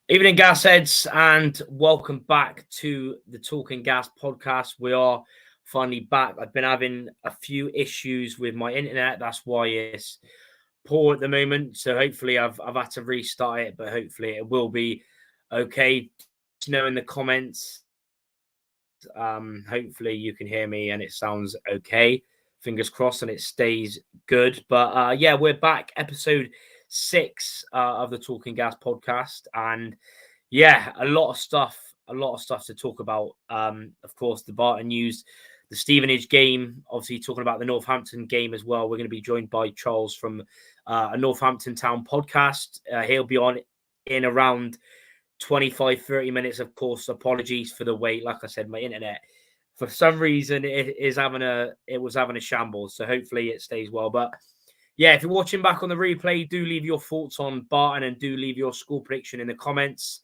Evening, Gasheads, and welcome back to the Talking Gas podcast. We are finally back. I've been having a few issues with my internet. That's why it's poor at the moment. So hopefully I've had to restart it, but hopefully it will be okay. Just know in the comments. Hopefully you can hear me and it sounds okay. Fingers crossed and it stays good. But yeah, we're back. Episode 6 of the Talking Gas podcast, and yeah, a lot of stuff to talk about. Of course, the Barton news, the Stevenage game, obviously talking about the Northampton game as well. We're going to be joined by Charles from a Northampton Town podcast. He'll be on in around 25-30 minutes. Of course, apologies for the wait. Like I said, my internet for some reason it was having a shambles, so hopefully it stays well. But yeah, if you're watching back on the replay, do leave your thoughts on Barton and do leave your score prediction in the comments.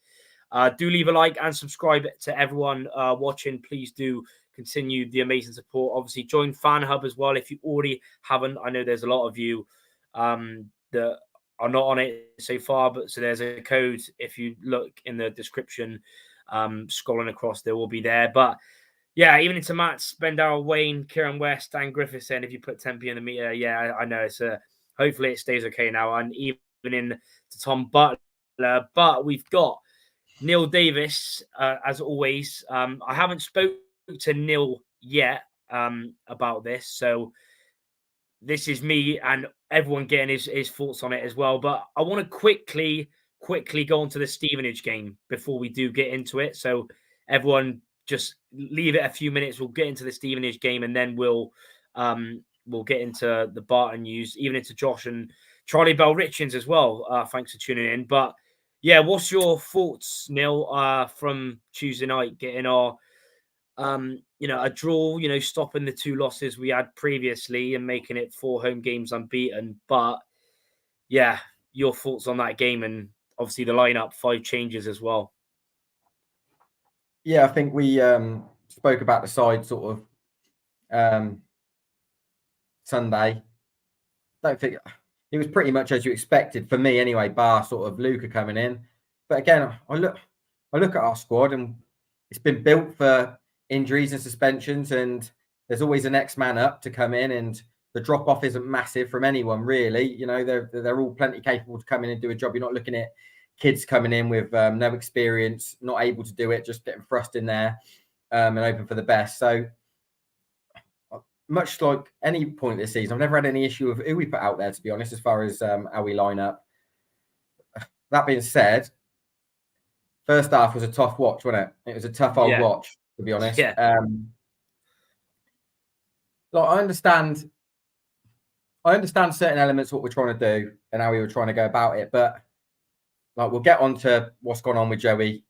Do leave a like and subscribe to everyone watching. Please do continue the amazing support. Obviously, join Fan Hub as well if you already haven't. I know there's a lot of you that are not on it so far, but so there's a code. If you look in the description, scrolling across, there will be there. But yeah, even into Matt, Ben Darrell, Wayne, Kieran West, Dan Griffiths saying if you put 10p in the meter, yeah, I know it's hopefully it stays okay now. And even in to Tom Butler, but we've got Neil Davis as always. I haven't spoken to Neil yet about this, so this is me and everyone getting his thoughts on it as well. But I want to quickly go on to the Stevenage game before we do get into it. So everyone just leave it a few minutes. We'll get into the Stevenage game and then we'll get into the Barton news, even into Josh and Charlie Bell Richins as well. Thanks for tuning in. But yeah, what's your thoughts, Neil, from Tuesday night getting our a draw, stopping the 2 losses we had previously and making it 4 home games unbeaten. But yeah, your thoughts on that game and obviously the lineup, 5 changes as well. Yeah, I think we spoke about the side sort of Sunday. Don't think it was pretty much as you expected for me anyway, bar sort of Luca coming in. But again, I look at our squad and it's been built for injuries and suspensions, and there's always a next man up to come in, and the drop off isn't massive from anyone really. They're all plenty capable to come in and do a job. You're not looking at kids coming in with no experience, not able to do it, just getting thrust in there and open for the best. So much like any point this season, I've never had any issue with who we put out there, to be honest, as far as how we line up. That being said, first half was a tough watch, wasn't it? It was a tough old watch, to be honest. Yeah. I understand certain elements of what we're trying to do and how we were trying to go about it, but we'll get on to what's gone on with Joey,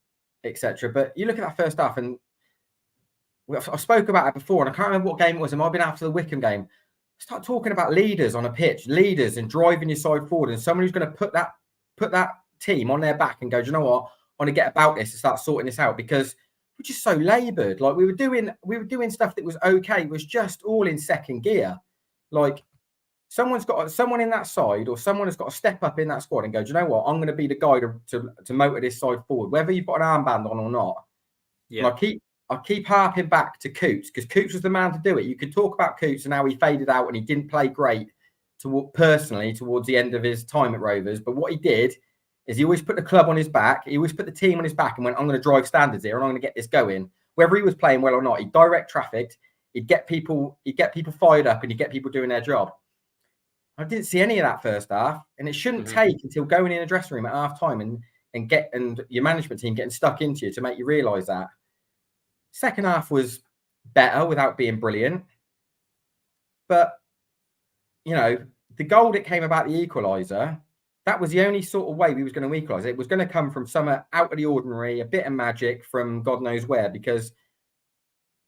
etc. But you look at that first half, and I spoke about it before, and I can't remember what game it was. It might have been after the Wickham game. Start talking about leaders on a pitch, leaders and driving your side forward, and someone who's going to put that team on their back and go, do you know what? I want to get about this and start sorting this out, because we're just so laboured. Like we were doing stuff that was okay. It was just all in second gear. Like someone in that side, or someone has got to step up in that squad and go, do you know what? I'm going to be the guy to motor this side forward, whether you've got an armband on or not. Yeah. And I keep harping back to Coots, because Coots was the man to do it. You could talk about Coots and how he faded out and he didn't play great personally towards the end of his time at Rovers. But what he did is he always put the club on his back. He always put the team on his back and went, I'm going to drive standards here and I'm going to get this going. Whether he was playing well or not, he'd direct traffic. He'd get people fired up and he'd get people doing their job. I didn't see any of that first half, and it shouldn't take until going in a dressing room at half time and your management team getting stuck into you to make you realise that. Second half was better without being brilliant. But, the goal that came about the equaliser, that was the only sort of way we was going to equalise. It was going to come from somewhere out of the ordinary, a bit of magic from God knows where, because,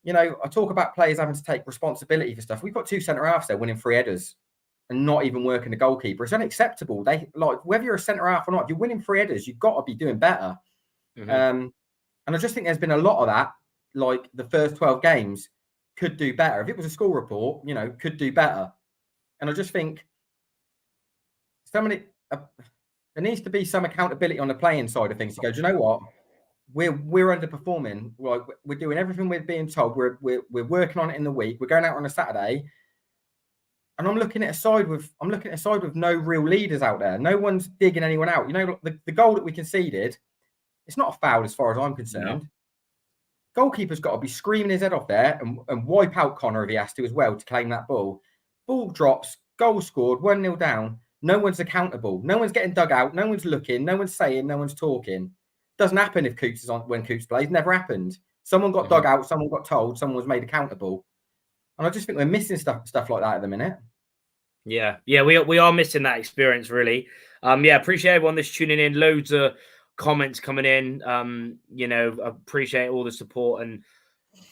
I talk about players having to take responsibility for stuff. We've got 2 centre-halves there winning 3 headers and not even working the goalkeeper. It's unacceptable. Whether you're a centre-half or not, if you're winning 3 headers, you've got to be doing better. And I just think there's been a lot of that. Like the first 12 games could do better. If it was a score report, could do better. And I just think There needs to be some accountability on the playing side of things to go, do you know what? We're underperforming. Like, we're doing everything we're being told. We're working on it in the week. We're going out on a Saturday. And I'm looking at a side with no real leaders out there. No one's digging anyone out. You know, the goal that we conceded, it's not a foul as far as I'm concerned. No. Goalkeeper's got to be screaming his head off there and wipe out Connor if he has to as well to claim that ball. Ball drops, goal scored, 1-0 down. No one's accountable. No one's getting dug out. No one's looking. No one's saying. No one's talking. Doesn't happen if Coots is on when Coots plays. Never happened. Someone got dug out. Someone got told. Someone was made accountable. And I just think we're missing stuff like that at the minute. Yeah, we are missing that experience, really. Appreciate everyone that's tuning in. Loads of comments coming in. Appreciate all the support. And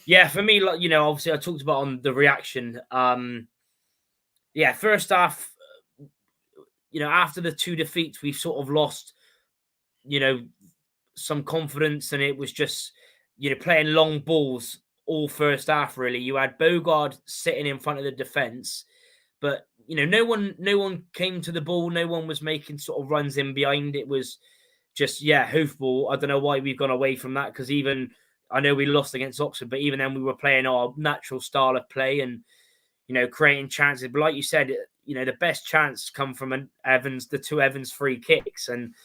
yeah, for me, like, obviously I talked about on the reaction. First half, after the 2 defeats, we've sort of lost, some confidence, and it was just, playing long balls all first half, really. You had Bogard sitting in front of the defence, but no one came to the ball. No one was making sort of runs in behind. It was just, hoofball. I don't know why we've gone away from that, because even, I know we lost against Oxford, but even then we were playing our natural style of play and, creating chances. But like you said, the best chance come from the 2 Evans free kicks. And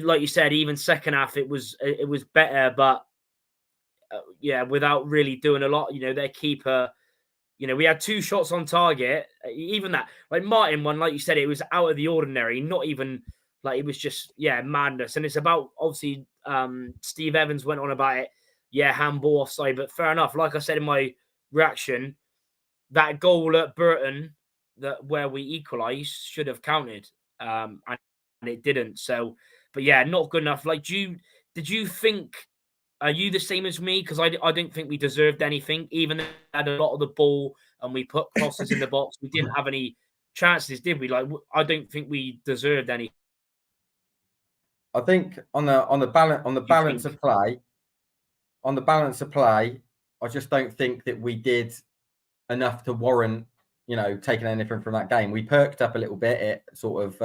like you said, even second half, it was better, but without really doing a lot. Their keeper, we had 2 shots on target. Even that, like Martin one, like you said, it was out of the ordinary. Not even like, it was just madness. And it's about, obviously, Steve Evans went on about it. Handball offside, but fair enough. Like I said in my reaction, that goal at Barton where we equalised should have counted, and it didn't. So, but not good enough. Like, did you think? Are you the same as me? Because I don't think we deserved anything. Even though we had a lot of the ball and we put crosses in the box, we didn't have any chances, did we? Like, I don't think we deserved any. I think on the balance of play, I just don't think that we did enough to warrant, taking anything from that game. We perked up a little bit at sort of,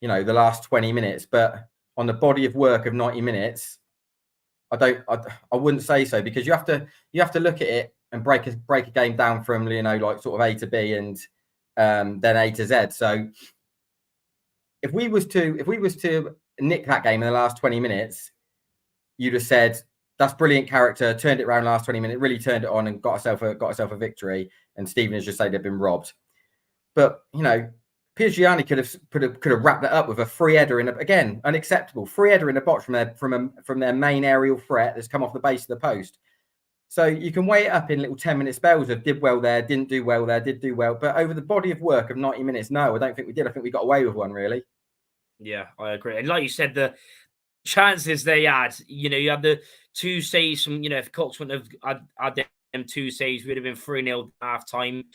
the last 20 minutes, but on the body of work of 90 minutes, I wouldn't say so, because you have to look at it and break a game down from, like sort of A to B and then A to Z. So if we was to nick that game in the last 20 minutes, you'd have said, that's brilliant character, turned it around last 20 minutes, really turned it on and got herself a victory. And Stevenage just say they've been robbed. But, Piagiani could have wrapped that up with a free header again, unacceptable free header in the box from their main aerial threat that's come off the base of the post. So you can weigh it up in little 10-minute spells of did well there, didn't do well there, did do well. But over the body of work of 90 minutes, no, I don't think we did. I think we got away with one, really. Yeah, I agree. And like you said, the chances they had, you had the 2 saves from, if Cox wouldn't have had them 2 saves, we'd have been 3-0 half time.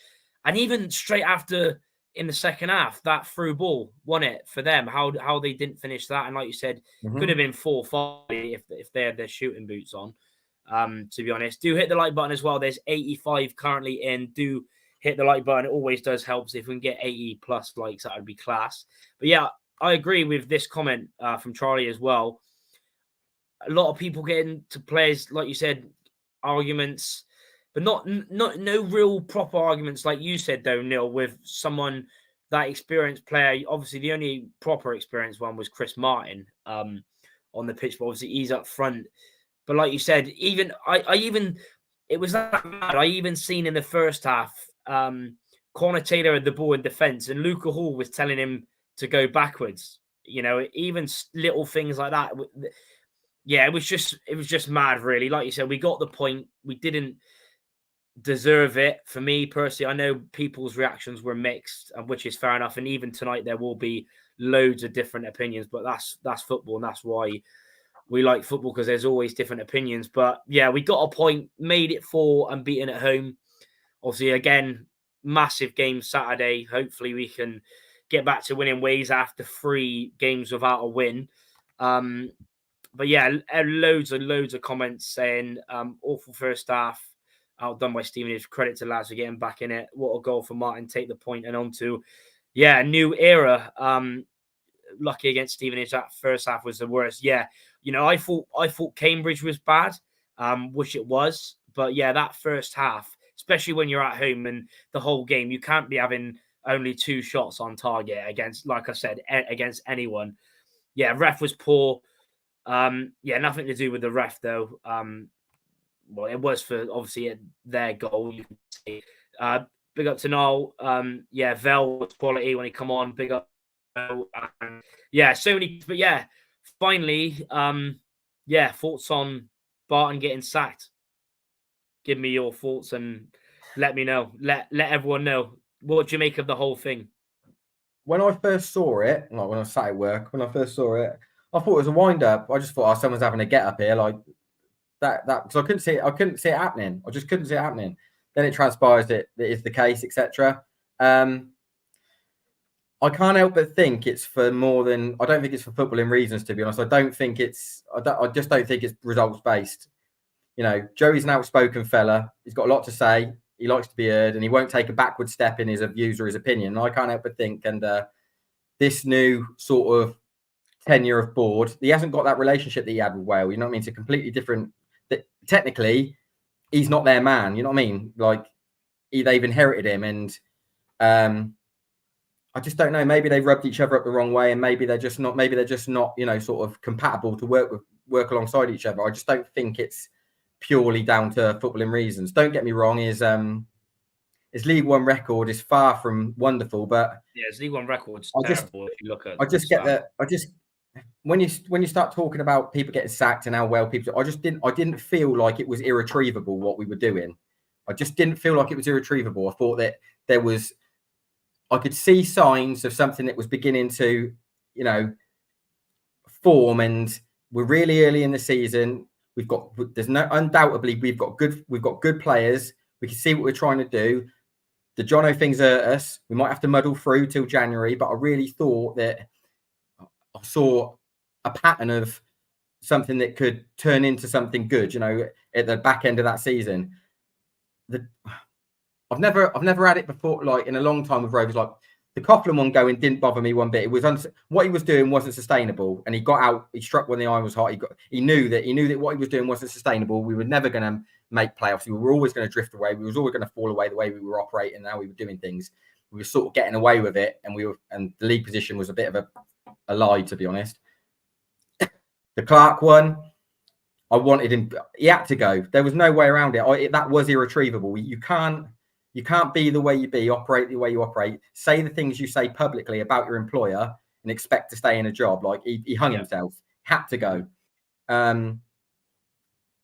And even straight after, in the second half, that through ball won it for them. How they didn't finish that, and like you said, could have been 4-5 if they had their shooting boots on. To be honest, do hit the like button as well. There's 85 currently in. Do hit the like button. It always does help. So if we can get 80 plus likes, that would be class. But I agree with this comment from Charlie as well. A lot of people getting to players, like you said, arguments. But no real proper arguments, like you said, though, Neil, with someone, that experienced player. Obviously, the only proper experienced one was Chris Martin on the pitch, but obviously he's up front. But like you said, even it was that mad. I even seen in the first half, Connor Taylor had the ball in defence, and Luca Hall was telling him to go backwards. Even little things like that. It was just mad, really. Like you said, we got the point. We didn't deserve it. For me personally, I know people's reactions were mixed, which is fair enough. And even tonight, there will be loads of different opinions, but that's football, and that's why we like football, because there's always different opinions. But we got a point, made it 4 unbeaten at home. Obviously, again, massive game Saturday. Hopefully, we can get back to winning ways after 3 games without a win. But loads of comments saying awful first half. Outdone by Stevenage. Credit to lads for getting back in it. What a goal for Martin. Take the point and on to, new era. lucky against Stevenage. That first half was the worst. Yeah, I thought Cambridge was bad, which it was. But yeah, that first half, especially when you're at home and the whole game, you can't be having only 2 shots on target against, like I said, against anyone. Yeah, ref was poor. Yeah, nothing to do with the ref though. Well, it was for obviously their goal. You can see. Big up to Noel. Yeah, Vel was quality when he come on. Big up. Yeah, so many. But yeah, finally, yeah, thoughts on Barton getting sacked. Give me your thoughts and let me know. Let everyone know. What do you make of the whole thing? When I first saw it, like when I was sat at work, when I first saw it, I thought it was a wind up. I just thought, oh, someone's having a get up here, like that. Because I couldn't see it. I couldn't see it happening. I just couldn't see it happening. Then it transpires that it is the case, etc. I can't help but think it's for more than. I don't think it's for footballing reasons, to be honest. I don't think it's. I just don't think it's results based. Joey's an outspoken fella. He's got a lot to say. He likes to be heard, and he won't take a backward step in his views or his opinion. And I can't help but think, and this new sort of tenure of board, he hasn't got that relationship that he had with Wales. You know what I mean? It's a completely different. Technically, he's not their man. You know what I mean? Like they've inherited him, and I just don't know. Maybe they rubbed each other up the wrong way, and maybe they're just not. Maybe they're just not. Sort of compatible to work alongside each other. I just don't think it's purely down to footballing reasons. Don't get me wrong. His League One record is far from wonderful, but yeah, his League One record's terrible. If you look at, when you start talking about people getting sacked and how well people, I didn't feel like it was irretrievable what we were doing. I just didn't feel like it was irretrievable. I thought that I could see signs of something that was beginning to, form, and we're really early in the season. Undoubtedly we've got good players. We can see what we're trying to do. The Jono things hurt us. We might have to muddle through till January, but I really thought that I saw a pattern of something that could turn into something good, at the back end of that season. I've never had it before, like in a long time with Rovers. Like the Coughlin one going didn't bother me one bit. It was what he was doing wasn't sustainable, and he got out. He struck when the iron was hot. He knew that what he was doing wasn't sustainable. We were never going to make playoffs. We were always going to drift away. We was always going to fall away the way we were operating and how we were doing things. We were sort of getting away with it, and the league position was a bit of a lie, to be honest. The Clark one, I wanted him. He had to go. There was no way around it. That was irretrievable. You can't be the way you be, operate the way you operate, say the things you say publicly about your employer and expect to stay in a job. Like he hung himself, had to go.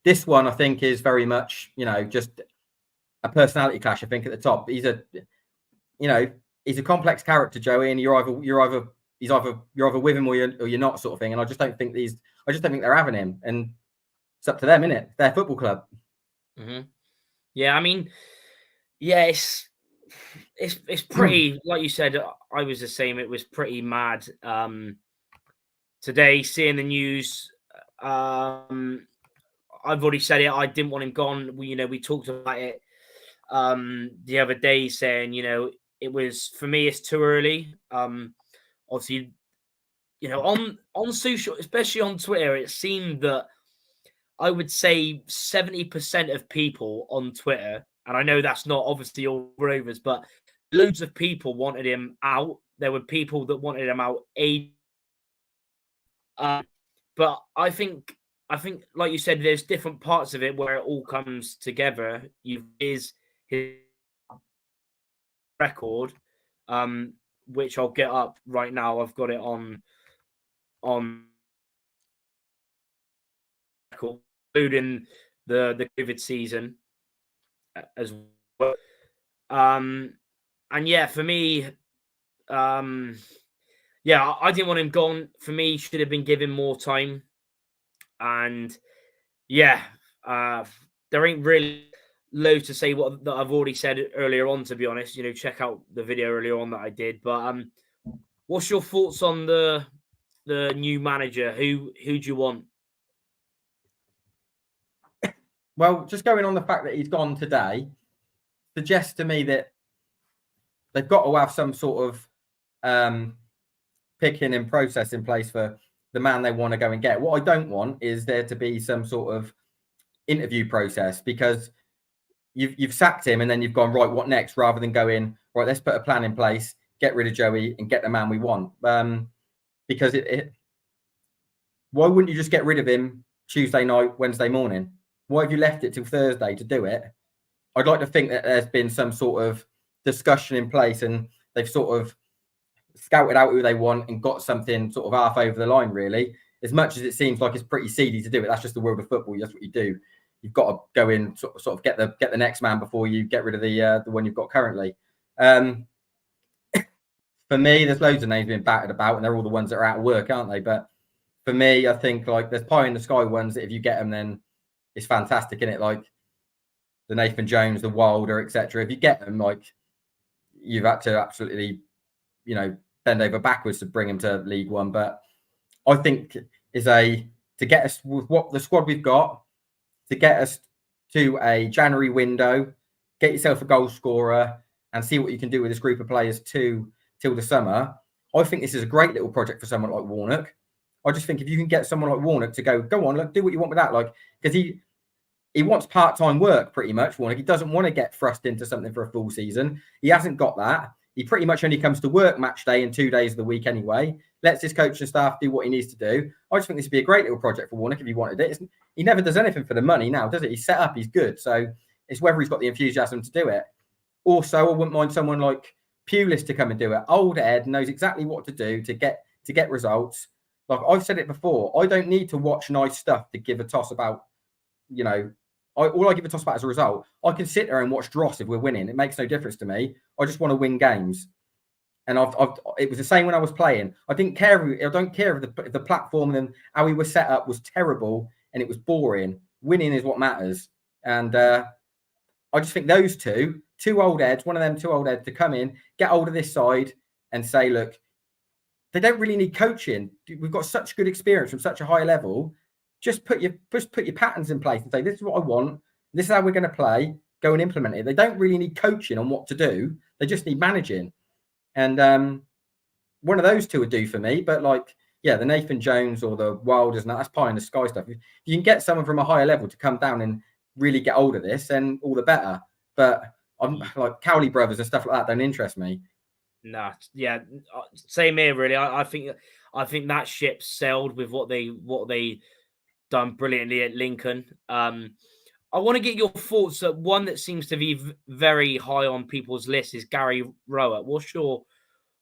This one, I think, is very much, just a personality clash. I think at the top, he's a complex character, Joey, and you're either with him or you're not, sort of thing. And I just don't think they're having him, and it's up to them, innit? It's their football club. Mm-hmm. Yeah, I mean, yeah, it's pretty. Like you said, I was the same. It was pretty mad. Today, seeing the news, I've already said it. I didn't want him gone. We talked about it the other day, saying it was, for me, it's too early. Obviously, on social, especially on Twitter, it seemed that I would say 70% of people on Twitter, and I know that's not obviously all Rovers, but loads of people wanted him out. There were people that wanted him out. But I think, like you said, there's different parts of it where it all comes together. Is his record, which I'll get up right now. I've got it on record, including the COVID season as well. And yeah, for me, yeah, I didn't want him gone. For me, should have been given more time. And yeah, there ain't really loads to say that I've already said earlier on, to be honest. Check out the video earlier on that I did. But what's your thoughts on the new manager? Who do you want? Well, just going on the fact that he's gone today suggests to me that they've got to have some sort of picking and process in place for the man they want to go and get. What I don't want is there to be some sort of interview process, because you've sacked him and then you've gone, right, what next, rather than going, right, let's put a plan in place, get rid of Joey and get the man we want. Because why wouldn't you just get rid of him Tuesday night, Wednesday morning? Why have you left it till Thursday to do it? I'd like to think that there's been some sort of discussion in place and they've sort of scouted out who they want and got something sort of half over the line, really. As much as it seems like it's pretty seedy to do it, that's just the world of football. That's what you do. You've got to go in, sort of get the next man before you get rid of the one you've got currently. For me, there's loads of names being battered about, and they're all the ones that are out of work, aren't they? But for me, I think like there's pie in the sky ones that if you get them, then it's fantastic, isn't it? Like the Nathan Jones, the Wilder, etc. If you get them, like you've had to absolutely, bend over backwards to bring him to League One. But I think to get us with what the squad we've got, to get us to a January window, get yourself a goal scorer and see what you can do with this group of players till the summer. I think this is a great little project for someone like Warnock. I just think if you can get someone like Warnock to go on, look, do what you want with that. Like, because he wants part-time work pretty much, Warnock. He doesn't want to get thrust into something for a full season. He hasn't got that. He pretty much only comes to work match day and 2 days of the week anyway. Lets his coach and staff do what he needs to do. I just think this would be a great little project for Warnock if he wanted it. He never does anything for the money now, does it? He's set up, he's good. So it's whether he's got the enthusiasm to do it. Also, I wouldn't mind someone like Pulis to come and do it. Old Ed knows exactly what to do to get results. Like I've said it before, I don't need to watch nice stuff to give a toss about, all I give a toss about is a result. I can sit there and watch Dross if we're winning. It makes no difference to me. I just want to win games. And it was the same when I was playing. I don't care if the platform and how we were set up was terrible and it was boring. Winning is what matters. And I just think those two old Eds, one of them two old Eds to come in, get hold of this side and say, look, they don't really need coaching. We've got such good experience from such a high level. Just put your patterns in place and say, this is what I want. This is how we're going to play. Go and implement it. They don't really need coaching on what to do. They just need managing. And one of those two would do for me. But the Nathan Jones or the Wilders, and that's pie in the sky stuff. If you can get someone from a higher level to come down and really get hold of this, then all the better. But I'm like Cowley brothers and stuff like that don't interest me. No, yeah, same here. Really, I think that ship sailed with what they done brilliantly at Lincoln. I want to get your thoughts. One that seems to be very high on people's list is Gary Rowett. What's your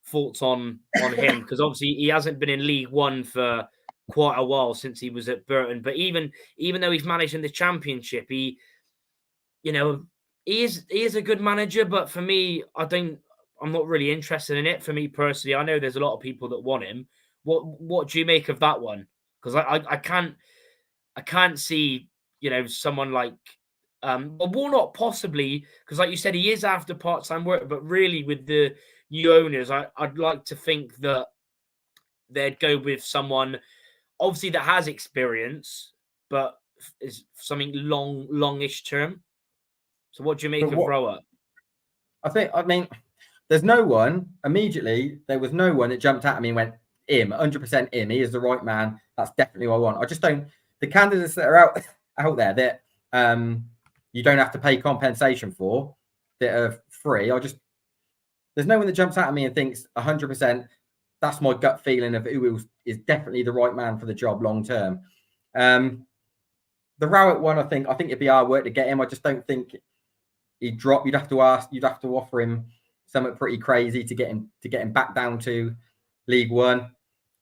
thoughts on him? Because obviously he hasn't been in League One for quite a while since he was at Barton. But even though he's managing the Championship, he is a good manager. But for me, I'm not really interested in it. For me personally, I know there's a lot of people that want him. What do you make of that one? Because I can't see someone like Warnock possibly, because like you said, he is after part-time work, but really with the new owners, I'd like to think that they'd go with someone obviously that has experience, but is something longish term. So what do you make of Rowett? I mean, there's no one immediately. There was no one that jumped at me and went, him, 100% him. He is the right man. That's definitely what I want. I just don't. The candidates that are out there that you don't have to pay compensation for, that are free. There's no one that jumps out at me and thinks 100%. That's my gut feeling of who is definitely the right man for the job long term. The Rowett one, I think it'd be hard work to get him. I just don't think he'd drop. You'd have to offer him something pretty crazy to get him back down to League One.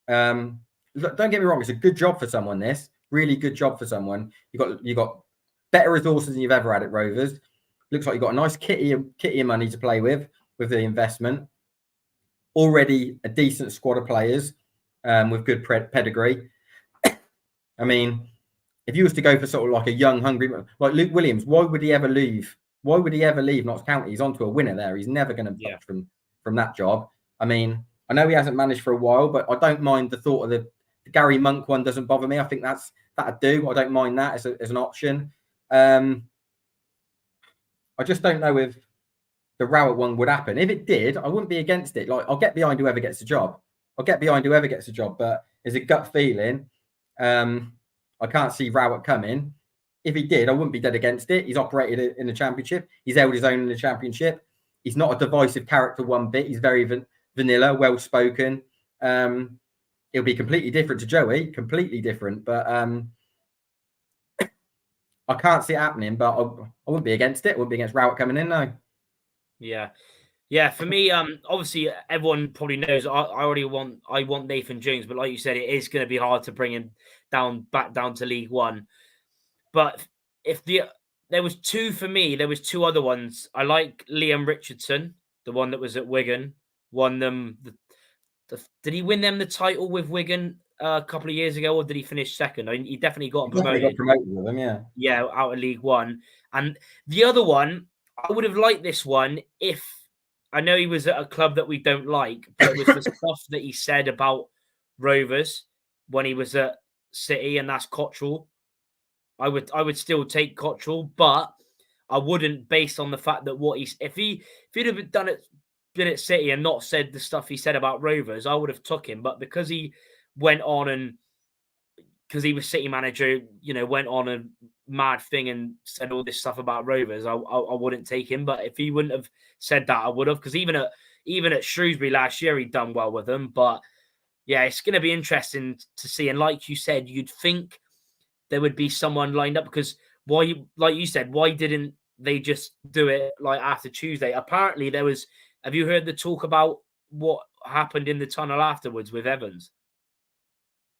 Look, don't get me wrong, it's a good job for someone. This really good job for someone. You got better resources than you've ever had at Rovers. Looks like you've got a nice kitty of money to play with the investment. Already a decent squad of players with good pedigree. I mean, if you was to go for sort of like a young, hungry, like Luke Williams, why would he ever leave? Why would he ever leave Notts County? He's onto a winner there. He's never going to budge from that job. I mean, I know he hasn't managed for a while, but I don't mind the thought of the Gary Monk one. Doesn't bother me. I think that'd do. I don't mind that as an option. I just don't know if the Rowett one would happen. If it did, I wouldn't be against it. Like, I'll get behind whoever gets the job. I'll get behind whoever gets the job, but it's a gut feeling. I can't see Rowett coming. If he did, I wouldn't be dead against it. He's operated in the Championship. He's held his own in the Championship. He's not a divisive character one bit. He's very vanilla, well-spoken. It'll be completely different to Joey, completely different. But I can't see it happening, but I wouldn't be against it. I wouldn't be against Rowett coming in, no. Yeah, for me, obviously everyone probably knows I want Nathan Jones, but like you said, it is going to be hard to bring him back down to League One. But there was two other ones. I like Liam Richardson, the one that was at Wigan, won them. Did he win them the title with Wigan a couple of years ago, or did he finish second? I mean, he definitely got promoted. Definitely got promoted with them, yeah. Yeah, out of League One. And the other one, I would have liked this one if I know he was at a club that we don't like, but it was the stuff that he said about Rovers when he was at City, and that's Cottrell. I would still take Cottrell, but I wouldn't, based on the fact that if he'd have been at City and not said the stuff he said about Rovers, I would have took him. But because he went on and because he was City manager, went on a mad thing and said all this stuff about Rovers, I wouldn't take him. But if he wouldn't have said that, I would have, because even at Shrewsbury last year, he'd done well with them. But yeah, it's going to be interesting to see. And like you said, you'd think there would be someone lined up, because why didn't they just do it like after Tuesday? Apparently there was, have you heard the talk about what happened in the tunnel afterwards with Evans?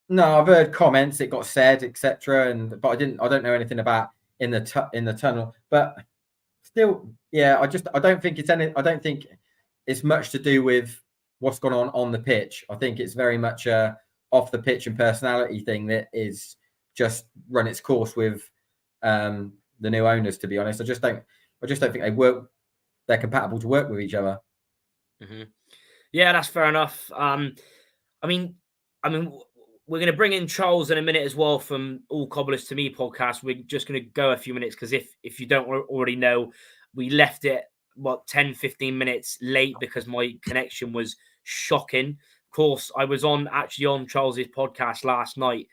No, I've heard comments, it got said, etc. But I don't know anything about in the tunnel. But still, yeah, I don't think it's much to do with what's gone on the pitch. I think it's very much a off the pitch and personality thing that is just run its course with the new owners. To be honest, I just don't think they're compatible to work with each other. Mm-hmm. Yeah, that's fair enough. I mean, we're going to bring in Charles in a minute as well from All Cobblers to Me podcast. We're just going to go a few minutes because if you don't already know, we left it 10-15 minutes late because my connection was shocking. Of course, I was actually on Charles's podcast last night,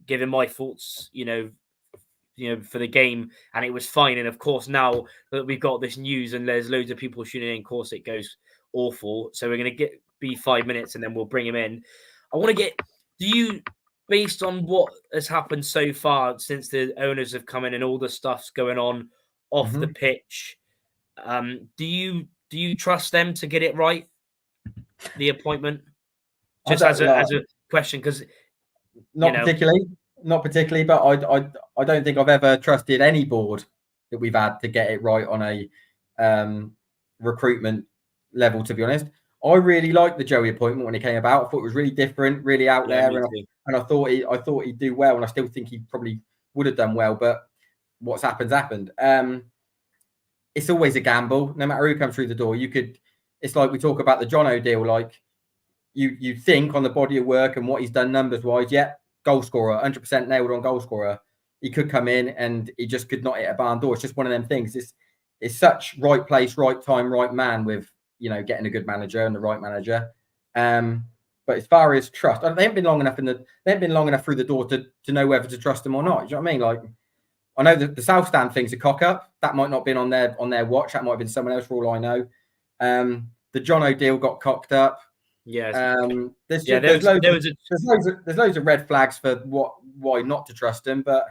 giving my thoughts, for the game, and it was fine. And of course, now that we've got this news and there's loads of people tuning in, of course it goes awful. So we're going to be 5 minutes and then we'll bring him in. I want to based on what has happened so far since the owners have come in and all the stuff's going on off the pitch, do you trust them to get it right? The appointment, just as a question, because not particularly, but I don't think I've ever trusted any board that we've had to get it right on a recruitment level. To be honest, I really liked the Joey appointment when he came about. I thought it was really different, really out there, and I thought he'd do well, and I still think he probably would have done well. But what's happened. It's always a gamble, no matter who comes through the door. It's like we talk about the Jono deal. Like you think on the body of work and what he's done numbers wise. Yeah, goal scorer, 100% nailed on goal scorer. He could come in and he just could not hit a barn door. It's just one of them things. It's such right place, right time, right man with, getting a good manager and the right manager. But as far as trust, they haven't been long enough through the door to know whether to trust them or not. Do you know what I mean? Like, I know that the South Stand thing's a cock up. That might not have been on their watch. That might have been someone else, for all I know. The Jono deal got cocked up. Yeah. There's loads of red flags for why not to trust them, but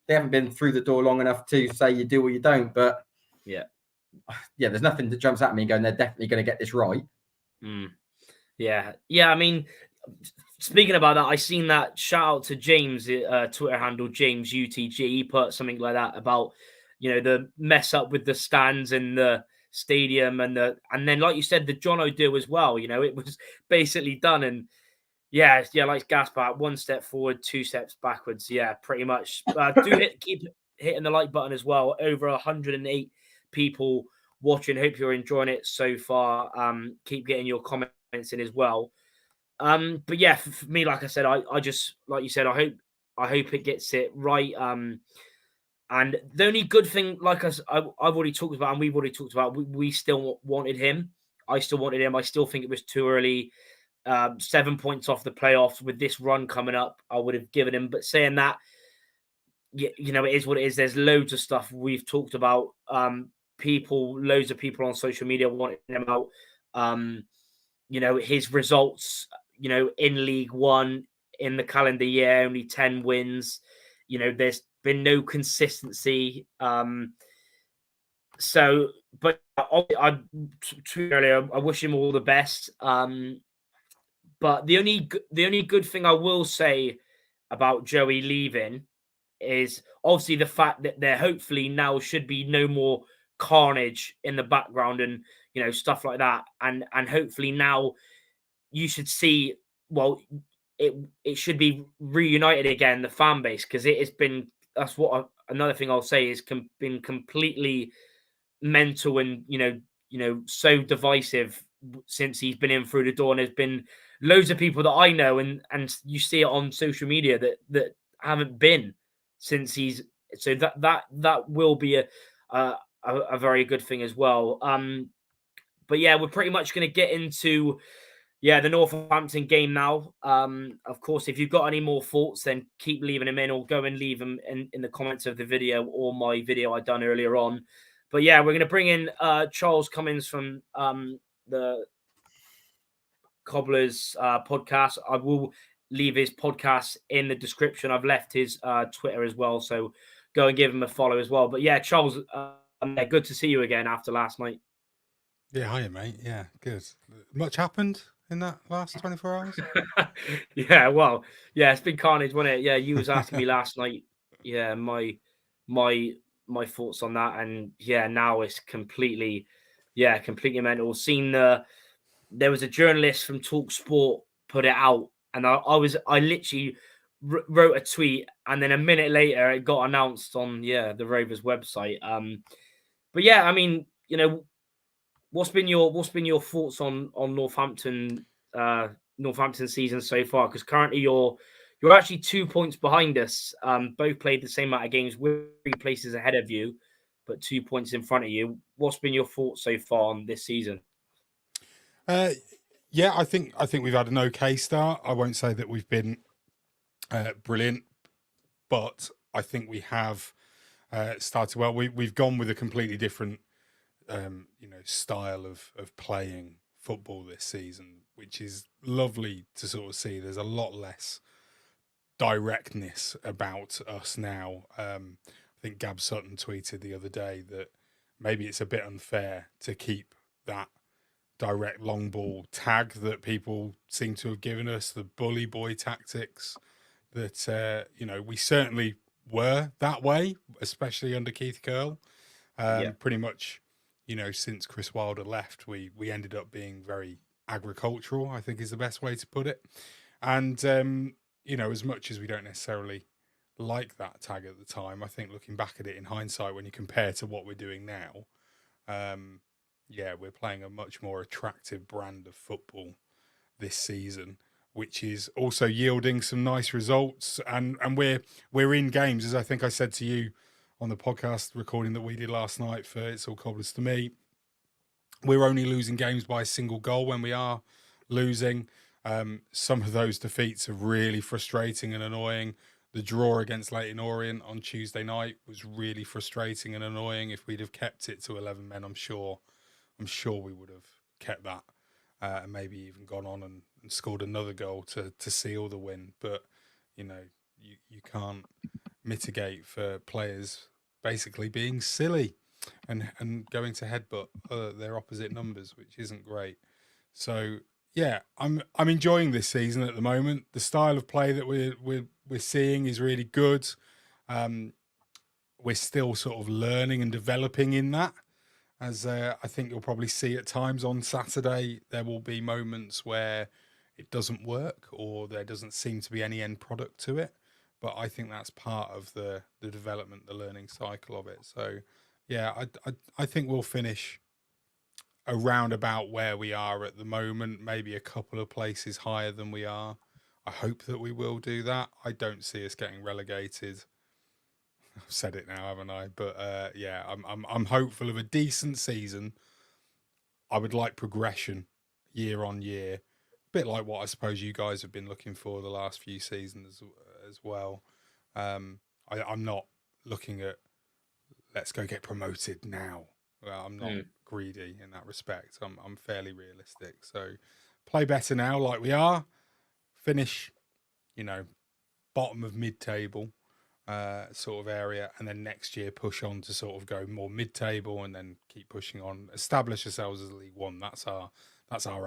they haven't been through the door long enough to say you do or you don't. But there's nothing that jumps at me going, they're definitely going to get this right. Yeah. I mean, speaking about that, I seen that shout out to James, Twitter handle James UTG. He put something like that about the mess up with the stands and the stadium and then, like you said, the Jono deal as well. It was basically done, and like Gaspar, 1 step forward, 2 steps backwards. Yeah, pretty much. Keep hitting the like button as well. Over 108 people watching. Hope you're enjoying it so far. Keep getting your comments in as well. But yeah, for me, like I said, I just, like you said, I hope it gets it right. And the only good thing, like I've already talked about, and we've already talked about, we still wanted him. I still wanted him. I still think it was too early. 7 points off the playoffs with this run coming up, I would have given him. But saying that, you know, it is what it is. There's loads of stuff we've talked about. Loads of people on social media wanting him out. You know, his results, you know, in League One in the calendar year, only 10 wins. You know, there's been no consistency. But I wish him all the best. But the only good thing I will say about Joey leaving is obviously the fact that there hopefully now should be no more carnage in the background and, you know, stuff like that. And hopefully now you should see, well, it should be reunited again, the fan base, because it has been, another thing I'll say is been completely mental and, you know, so divisive since he's been in through the door. And there's been loads of people that I know and you see it on social media that haven't been since he's, so that will be a very good thing as well. But yeah, we're pretty much going to get into the Northampton game now. Of course, if you've got any more thoughts, then keep leaving them in, or go and leave them in the comments of the video or my video I done earlier on. But yeah, we're going to bring in Charles Commins from the Cobblers podcast. I will leave his podcast in the description. I've left his Twitter as well, so go and give him a follow as well. But yeah, Charles, good to see you again after last night. Yeah, hiya, mate. Yeah, good. Much happened in that last 24 hours? Yeah, well, yeah, it's been carnage, wasn't it? Yeah, you was asking me last night, yeah, my thoughts on that, and yeah, now it's completely mental. There was a journalist from Talk Sport put it out, and I literally wrote a tweet, and then a minute later it got announced on the Rovers website. But yeah, I mean, you know, what's been your thoughts on Northampton season so far? Because currently you're actually 2 points behind us. Both played the same amount of games. We're 3 places ahead of you, but 2 points in front of you. What's been your thoughts so far on this season? Yeah, I think we've had an okay start. I won't say that we've been brilliant, but I think we have started well. We've gone with a completely different style of playing football this season, which is lovely to sort of see. There's a lot less directness about us now. I think Gab Sutton tweeted the other day that maybe it's a bit unfair to keep that direct long ball tag that people seem to have given us, the bully boy tactics that we certainly were that way, especially under Keith Curle. Pretty much, since Chris Wilder left, we ended up being very agricultural, I think is the best way to put it. And as much as we don't necessarily like that tag at the time, I think looking back at it in hindsight, when you compare to what we're doing now, we're playing a much more attractive brand of football this season, which is also yielding some nice results. And we're in games, as I think I said to you on the podcast recording that we did last night for It's All Cobblers to Me. We're only losing games by a single goal when we are losing. Some of those defeats are really frustrating and annoying. The draw against Leyton Orient on Tuesday night was really frustrating and annoying. If we'd have kept it to 11 men, I'm sure we would have kept that and maybe even gone on and scored another goal to seal the win. But, you can't mitigate for players basically being silly and going to headbutt their opposite numbers, which isn't great. So, yeah, I'm enjoying this season at the moment. The style of play that we're seeing is really good. We're still sort of learning and developing in that. As I think you'll probably see at times on Saturday, there will be moments where it doesn't work or there doesn't seem to be any end product to it. But I think that's part of the development, the learning cycle of it. So, yeah, I think we'll finish around about where we are at the moment, maybe a couple of places higher than we are. I hope that we will do that. I don't see us getting relegated. I've said it now, haven't I? But I'm hopeful of a decent season. I would like progression year on year, bit like what I suppose you guys have been looking for the last few seasons as well. I'm not looking at let's go get promoted now. Well, I'm not greedy in that respect. I'm fairly realistic. So play better now, like we are. Finish, bottom of mid-table sort of area, and then next year push on to sort of go more mid-table, and then keep pushing on, establish ourselves as League One. That's our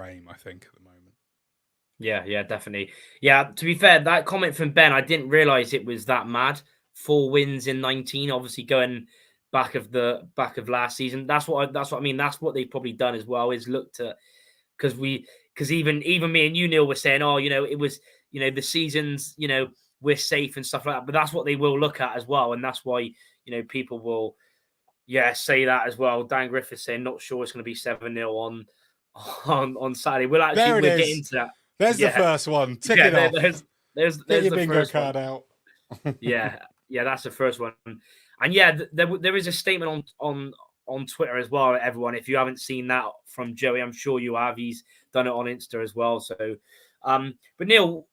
aim, I think, at the moment. Yeah, definitely. Yeah, to be fair, that comment from Ben, I didn't realise it was that mad. 4 wins in 19, obviously going back of last season. That's what I mean. That's what they've probably done as well, is looked at, because even me and you, Neil, were saying, it was, the seasons, we're safe and stuff like that. But that's what they will look at as well, and that's why people will, say that as well. Dan Griffiths saying not sure it's going to be 7-0 on Saturday. We'll get into that. There's the first one. Tick it off. There's Get your the bingo first card one. out. yeah, that's the first one. And there is a statement on Twitter as well, everyone. If you haven't seen that from Joey, I'm sure you have. He's done it on Insta as well. So, but Neil,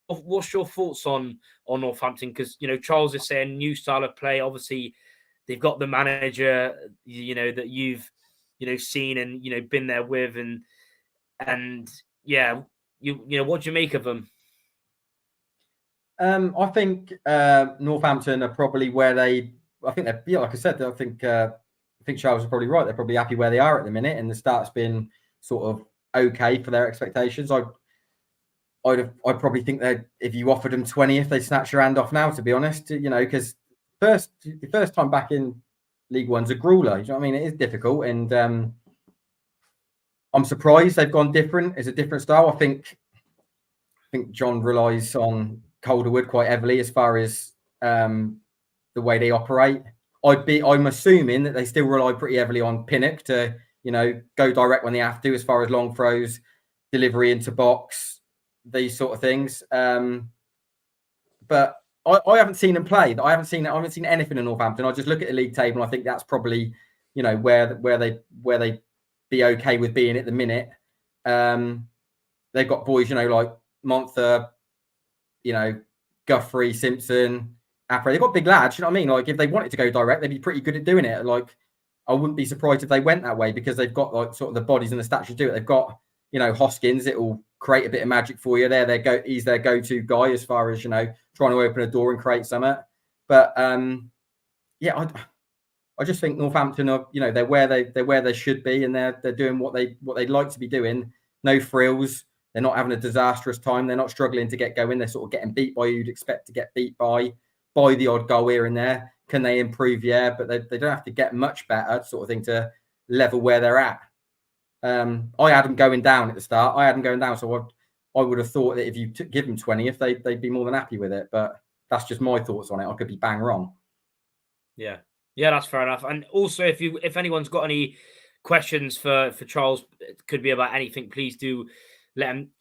what's your thoughts on Northampton? Because Charles is saying new style of play. Obviously, they've got the manager, that you've seen and been there with, and what do you make of them? I think Northampton are probably where like I said, I think Charles is probably right. They're probably happy where they are at the minute, and the start's been sort of okay for their expectations. I'd probably think that if you offered them 20th, they'd snatch your hand off now, to be honest, because the first time back in League One's a grueler. You know what I mean? It is difficult, and I'm surprised they've gone different. It's a different style. I think John relies on Calderwood quite heavily as far as the way they operate. I'm assuming that they still rely pretty heavily on Pinnock to, go direct when they have to, as far as long throws, delivery into box, these sort of things. But I haven't seen them play. I haven't seen anything in Northampton. I just look at the league table, and I think that's probably, where they be okay with being at the minute. They've got boys, like Monther, Guthrie, Simpson, Apre. They've got big lads, you know what I mean? Like, if they wanted to go direct, they'd be pretty good at doing it. Like, I wouldn't be surprised if they went that way, because they've got like sort of the bodies and the stats to do it. They've got, Hoskins, it will create a bit of magic for you. He's their go-to guy as far as, trying to open a door and create something. But I just think Northampton are, they're where they should be, and they're doing what they'd like to be doing. No frills. They're not having a disastrous time. They're not struggling to get going. They're sort of getting beat by who you'd expect to get beat by the odd goal here and there. Can they improve? Yeah, but they don't have to get much better, sort of thing, to level where they're at. I had them going down at the start. So I would have thought that if you give them 20, if they'd be more than happy with it. But that's just my thoughts on it. I could be bang wrong. Yeah, that's fair enough. And also, if anyone's got any questions for Charles, it could be about anything, please do let him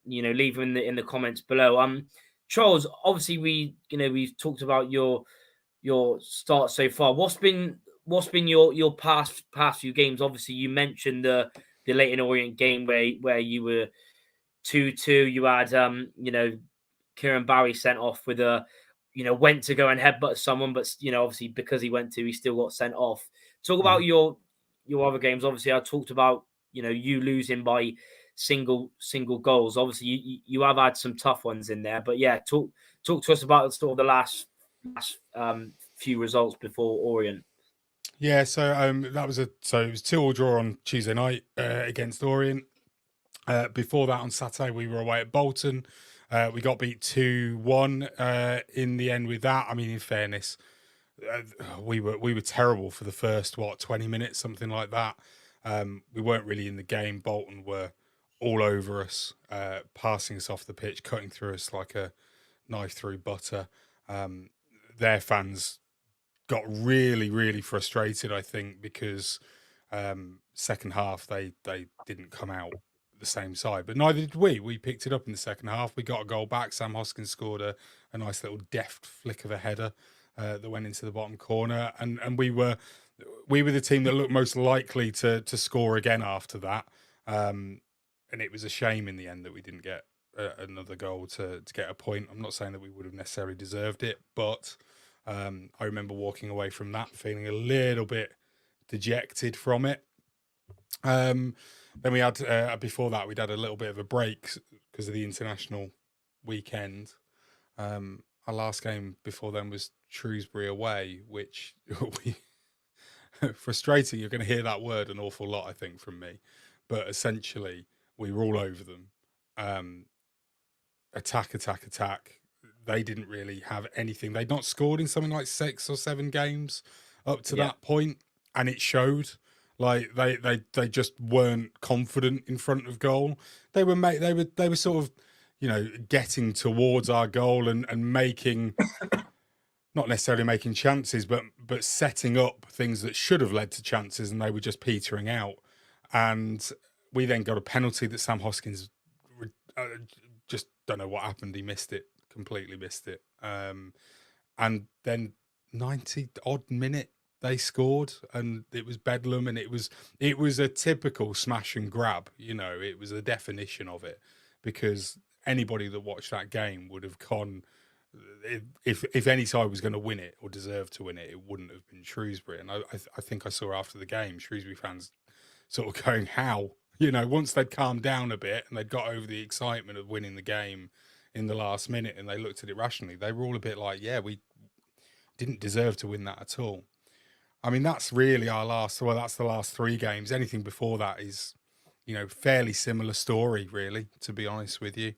leave them in the comments below. Charles, obviously we've talked about your start so far. What's been your past few games? Obviously, you mentioned the Leyton Orient game where you were 2-2. You had Kieran Barry sent off with a went to go and headbutt someone, but obviously because he went to, he still got sent off. Talk about your other games. Obviously, I talked about you losing by single goals. Obviously, you have had some tough ones in there, but talk to us about sort of the last few results before Orient. Yeah, so it was 2-2 draw on Tuesday night against Orient. Before that, on Saturday, we were away at Bolton. We got beat 2-1 in the end with that. I mean, in fairness, we were terrible for the first 20 minutes, something like that. We weren't really in the game. Bolton were all over us, passing us off the pitch, cutting through us like a knife through butter. Their fans got really, really frustrated, I think, because second half they didn't come out the same side, but neither did we. We picked it up in the second half. We got a goal back. Sam Hoskins scored a nice little deft flick of a header that went into the bottom corner, and we were the team that looked most likely to score again after that. it was a shame in the end that we didn't get another goal to get a point. I'm not saying that we would have necessarily deserved it, but I remember walking away from that feeling a little bit dejected from it. Then we had before that we'd had a little bit of a break because of the international weekend. Our last game before then was Shrewsbury away, which we frustrating. You're going to hear that word an awful lot, I think, from me. But essentially, we were all over them. Attack. They didn't really have anything. They'd not scored in something like 6 or 7 games up to that point, and it showed. Like they just weren't confident in front of goal. They were sort of, getting towards our goal and making, not necessarily making chances, but setting up things that should have led to chances, and they were just petering out. And we then got a penalty that Sam Hoskins just don't know what happened. He completely missed it. And then 90 odd minute they scored, and it was bedlam, and it was a typical smash and grab. It was the definition of it, because anybody that watched that game would have gone, if any side was going to win it or deserve to win it, it wouldn't have been Shrewsbury. And I think I saw after the game Shrewsbury fans sort of going, how, once they'd calmed down a bit and they'd got over the excitement of winning the game in the last minute and they looked at it rationally, they were all a bit like, yeah, we didn't deserve to win that at all. I mean, that's really that's the last 3 games. Anything before that is, fairly similar story, really, to be honest with you.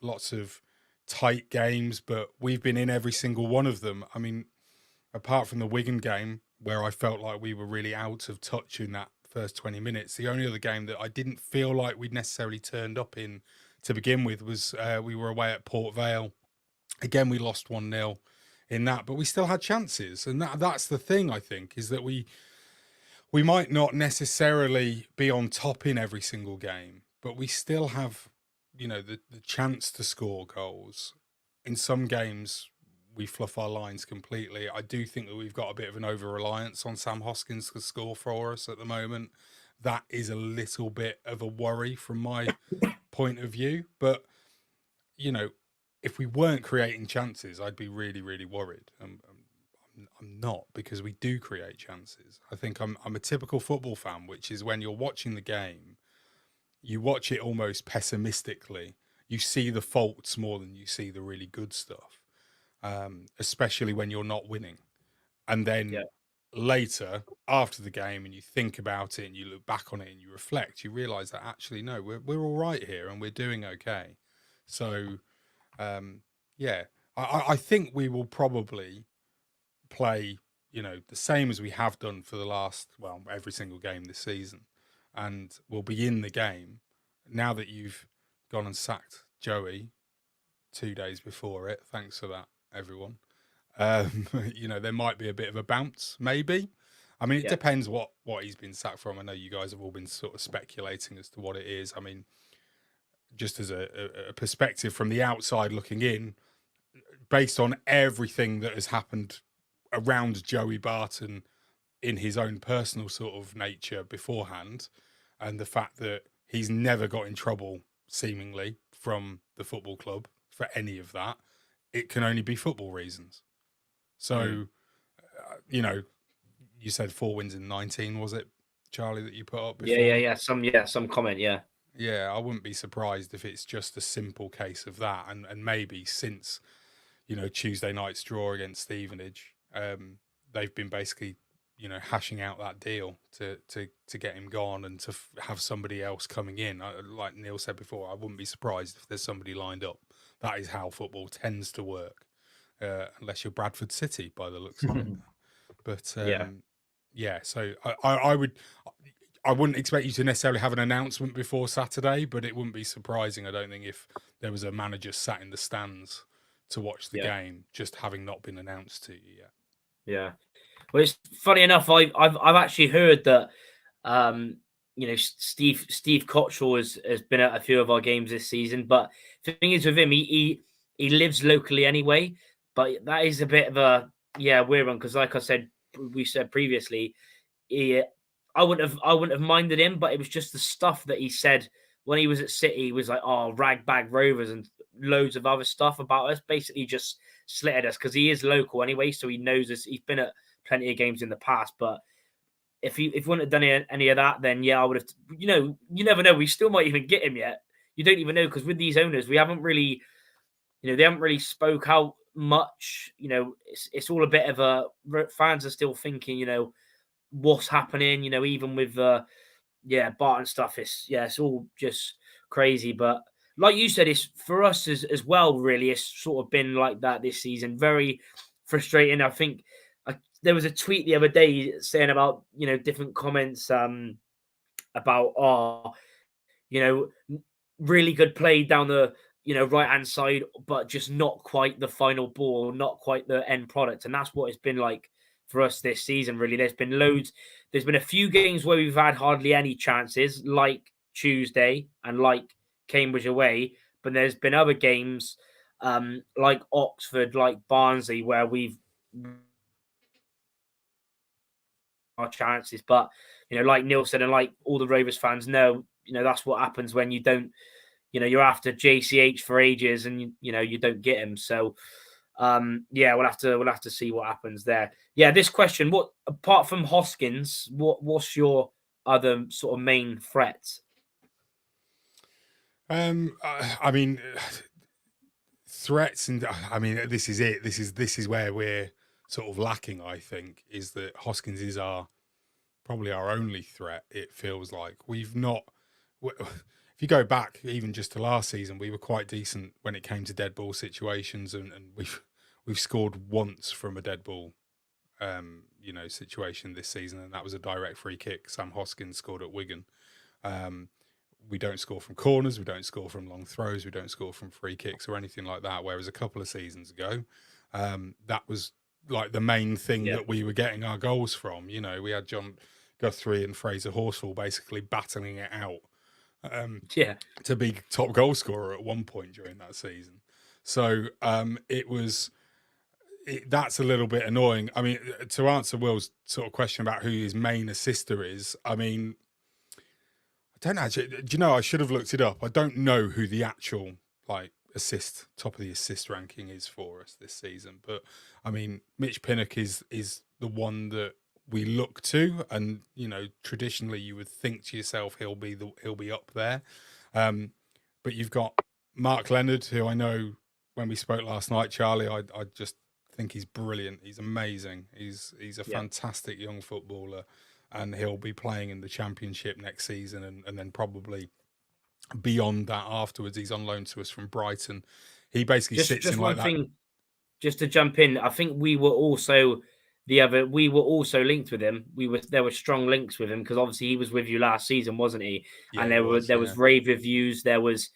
Lots of tight games, but we've been in every single one of them. I mean, apart from the Wigan game, where I felt like we were really out of touch in that first 20 minutes, the only other game that I didn't feel like we'd necessarily turned up in to begin with was we were away at Port Vale. Again, we lost 1-0 in that, but we still had chances. And that's the thing, I think, is that we might not necessarily be on top in every single game, but we still have, the chance to score goals. In some games, we fluff our lines completely. I do think that we've got a bit of an over-reliance on Sam Hoskins to score for us at the moment. That is a little bit of a worry from my point of view. But, if we weren't creating chances, I'd be really, really worried. I'm not, because we do create chances. I think I'm a typical football fan, which is when you're watching the game, you watch it almost pessimistically. You see the faults more than you see the really good stuff, especially when you're not winning. And then later, after the game, and you think about it and you look back on it and you reflect, you realise that actually, no, we're all right here and we're doing okay. So, I think we will probably play, the same as we have done for the last, every single game this season, and we'll be in the game. Now that you've gone and sacked Joey 2 days before it, thanks for that, everyone. There might be a bit of a bounce, maybe. I mean, it depends what he's been sacked from. I know you guys have all been sort of speculating as to what it is. I mean, just as a perspective from the outside looking in, based on everything that has happened around Joey Barton in his own personal sort of nature beforehand, and the fact that he's never got in trouble, seemingly, from the football club for any of that, it can only be football reasons. So, you said 4 wins in 19, was it, Charlie, that you put up before? Yeah. Some comment, yeah. Yeah, I wouldn't be surprised if it's just a simple case of that. And maybe since, Tuesday night's draw against Stevenage, they've been basically, hashing out that deal to get him gone and to have somebody else coming in. Like Neil said before, I wouldn't be surprised if there's somebody lined up. That is how football tends to work, unless you're Bradford City by the looks of it. But so I wouldn't expect you to necessarily have an announcement before Saturday, but it wouldn't be surprising, I don't think, if there was a manager sat in the stands to watch the game, just having not been announced to you yet. Yeah. Well, it's funny enough, I've actually heard that, Steve Cottrell has been at a few of our games this season, but the thing is with him, he lives locally anyway, but that is a bit of a, weird one, because like we said previously, I wouldn't have minded him, but it was just the stuff that he said when he was at City, he was like, oh, ragbag Rovers and loads of other stuff about us, basically just slitted us because he is local anyway, so he knows us. He's been at plenty of games in the past, but if we wouldn't have done any of that, then yeah, I would have, you never know. We still might even get him yet. You don't even know, because with these owners, we haven't really, they haven't really spoke out much. It's all a bit of a, fans are still thinking, what's happening, even with Barton stuff. It's all just crazy. But like you said, it's for us as well, really, it's sort of been like that this season. Very frustrating. I think there was a tweet the other day saying about, different comments about, really good play down the, right-hand side, but just not quite the final ball, not quite the end product. And that's what it's been like for us this season, really. There's been a few games where we've had hardly any chances, like Tuesday and like Cambridge away. But there's been other games like Oxford, like Barnsley, where we've our chances. But, like Neil said, and like all the Rovers fans know, that's what happens when you don't, you're after JCH for ages and, you don't get him. So, we'll have to see what happens there. Yeah, this question, what, apart from Hoskins, what's your other sort of main threats? I mean, threats, and I mean, this is it. This is where we're sort of lacking, I think, is that Hoskins is probably our only threat. It feels like we've not. If you go back even just to last season, we were quite decent when it came to dead ball situations, and we've scored once from a dead ball, situation this season, and that was a direct free kick. Sam Hoskins scored at Wigan. We don't score from corners, we don't score from long throws, we don't score from free kicks or anything like that. Whereas a couple of seasons ago, that was like the main thing that we were getting our goals from. We had John Guthrie and Fraser Horsfall basically battling it out to be top goal scorer at one point during that season. So that's a little bit annoying. I mean, to answer Will's sort of question about who his main assister is, I mean, I don't actually, do you know, I should have looked it up. I don't know who the actual top of the assist ranking is for us this season, but I mean, Mitch Pinnock is the one that we look to, and traditionally you would think to yourself he'll be up there. But you've got Mark Leonard, who I know when we spoke last night, Charlie, I just think he's brilliant. He's amazing. He's a fantastic young footballer, and he'll be playing in the Championship next season, and then probably beyond that afterwards. He's on loan to us from Brighton. He basically sits in like that. Just to jump in, I think we were also linked with him. There were strong links with him because obviously he was with you last season, wasn't he? Yeah, and there was rave reviews. There was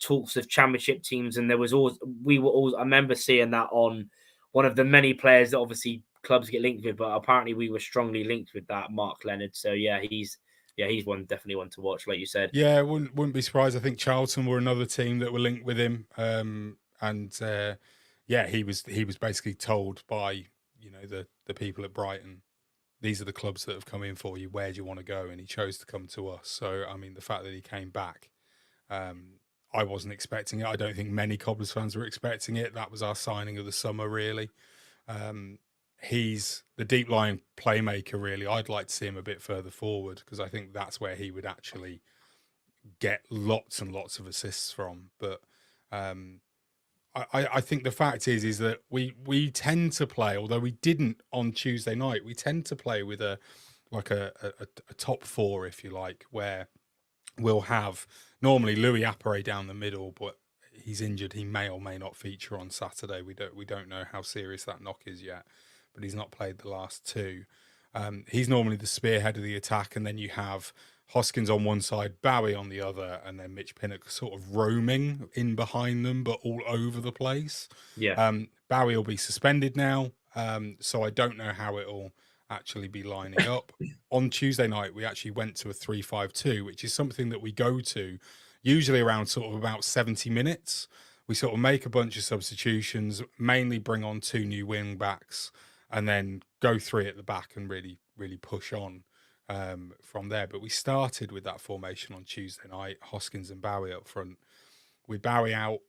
talks of Championship teams, and I remember seeing that on one of the many players that obviously clubs get linked with, but apparently we were strongly linked with that Mark Leonard. So he's definitely one to watch, like you said. Yeah, wouldn't be surprised. I think Charlton were another team that were linked with him. He was basically told by the people at Brighton, these are the clubs that have come in for you. Where do you want to go? And he chose to come to us. So I mean, the fact that he came back, I wasn't expecting it. I don't think many Cobblers fans were expecting it. That was our signing of the summer, really. He's the deep line playmaker, really. I'd like to see him a bit further forward because I think that's where he would actually get lots and lots of assists from. But I think the fact is that we tend to play, although we didn't on Tuesday night, we tend to play with a top four, if you like, where we'll have normally Louis Appere down the middle, but he's injured. He may or may not feature on Saturday. We don't know how serious that knock is yet, but he's not played the last two. He's normally the spearhead of the attack, and then you have Hoskins on one side, Bowie on the other, and then Mitch Pinnock sort of roaming in behind them, but all over the place. Yeah. Bowie will be suspended now, so I don't know how it'll actually be lining up. On Tuesday night, we actually went to a 3-5-2, which is something that we go to usually around sort of about 70 minutes. We sort of make a bunch of substitutions, mainly bring on two new wing backs, and then go three at the back and really, really push on. from there. But we started with that formation on Tuesday night, Hoskins and Bowie up front. With Bowie out,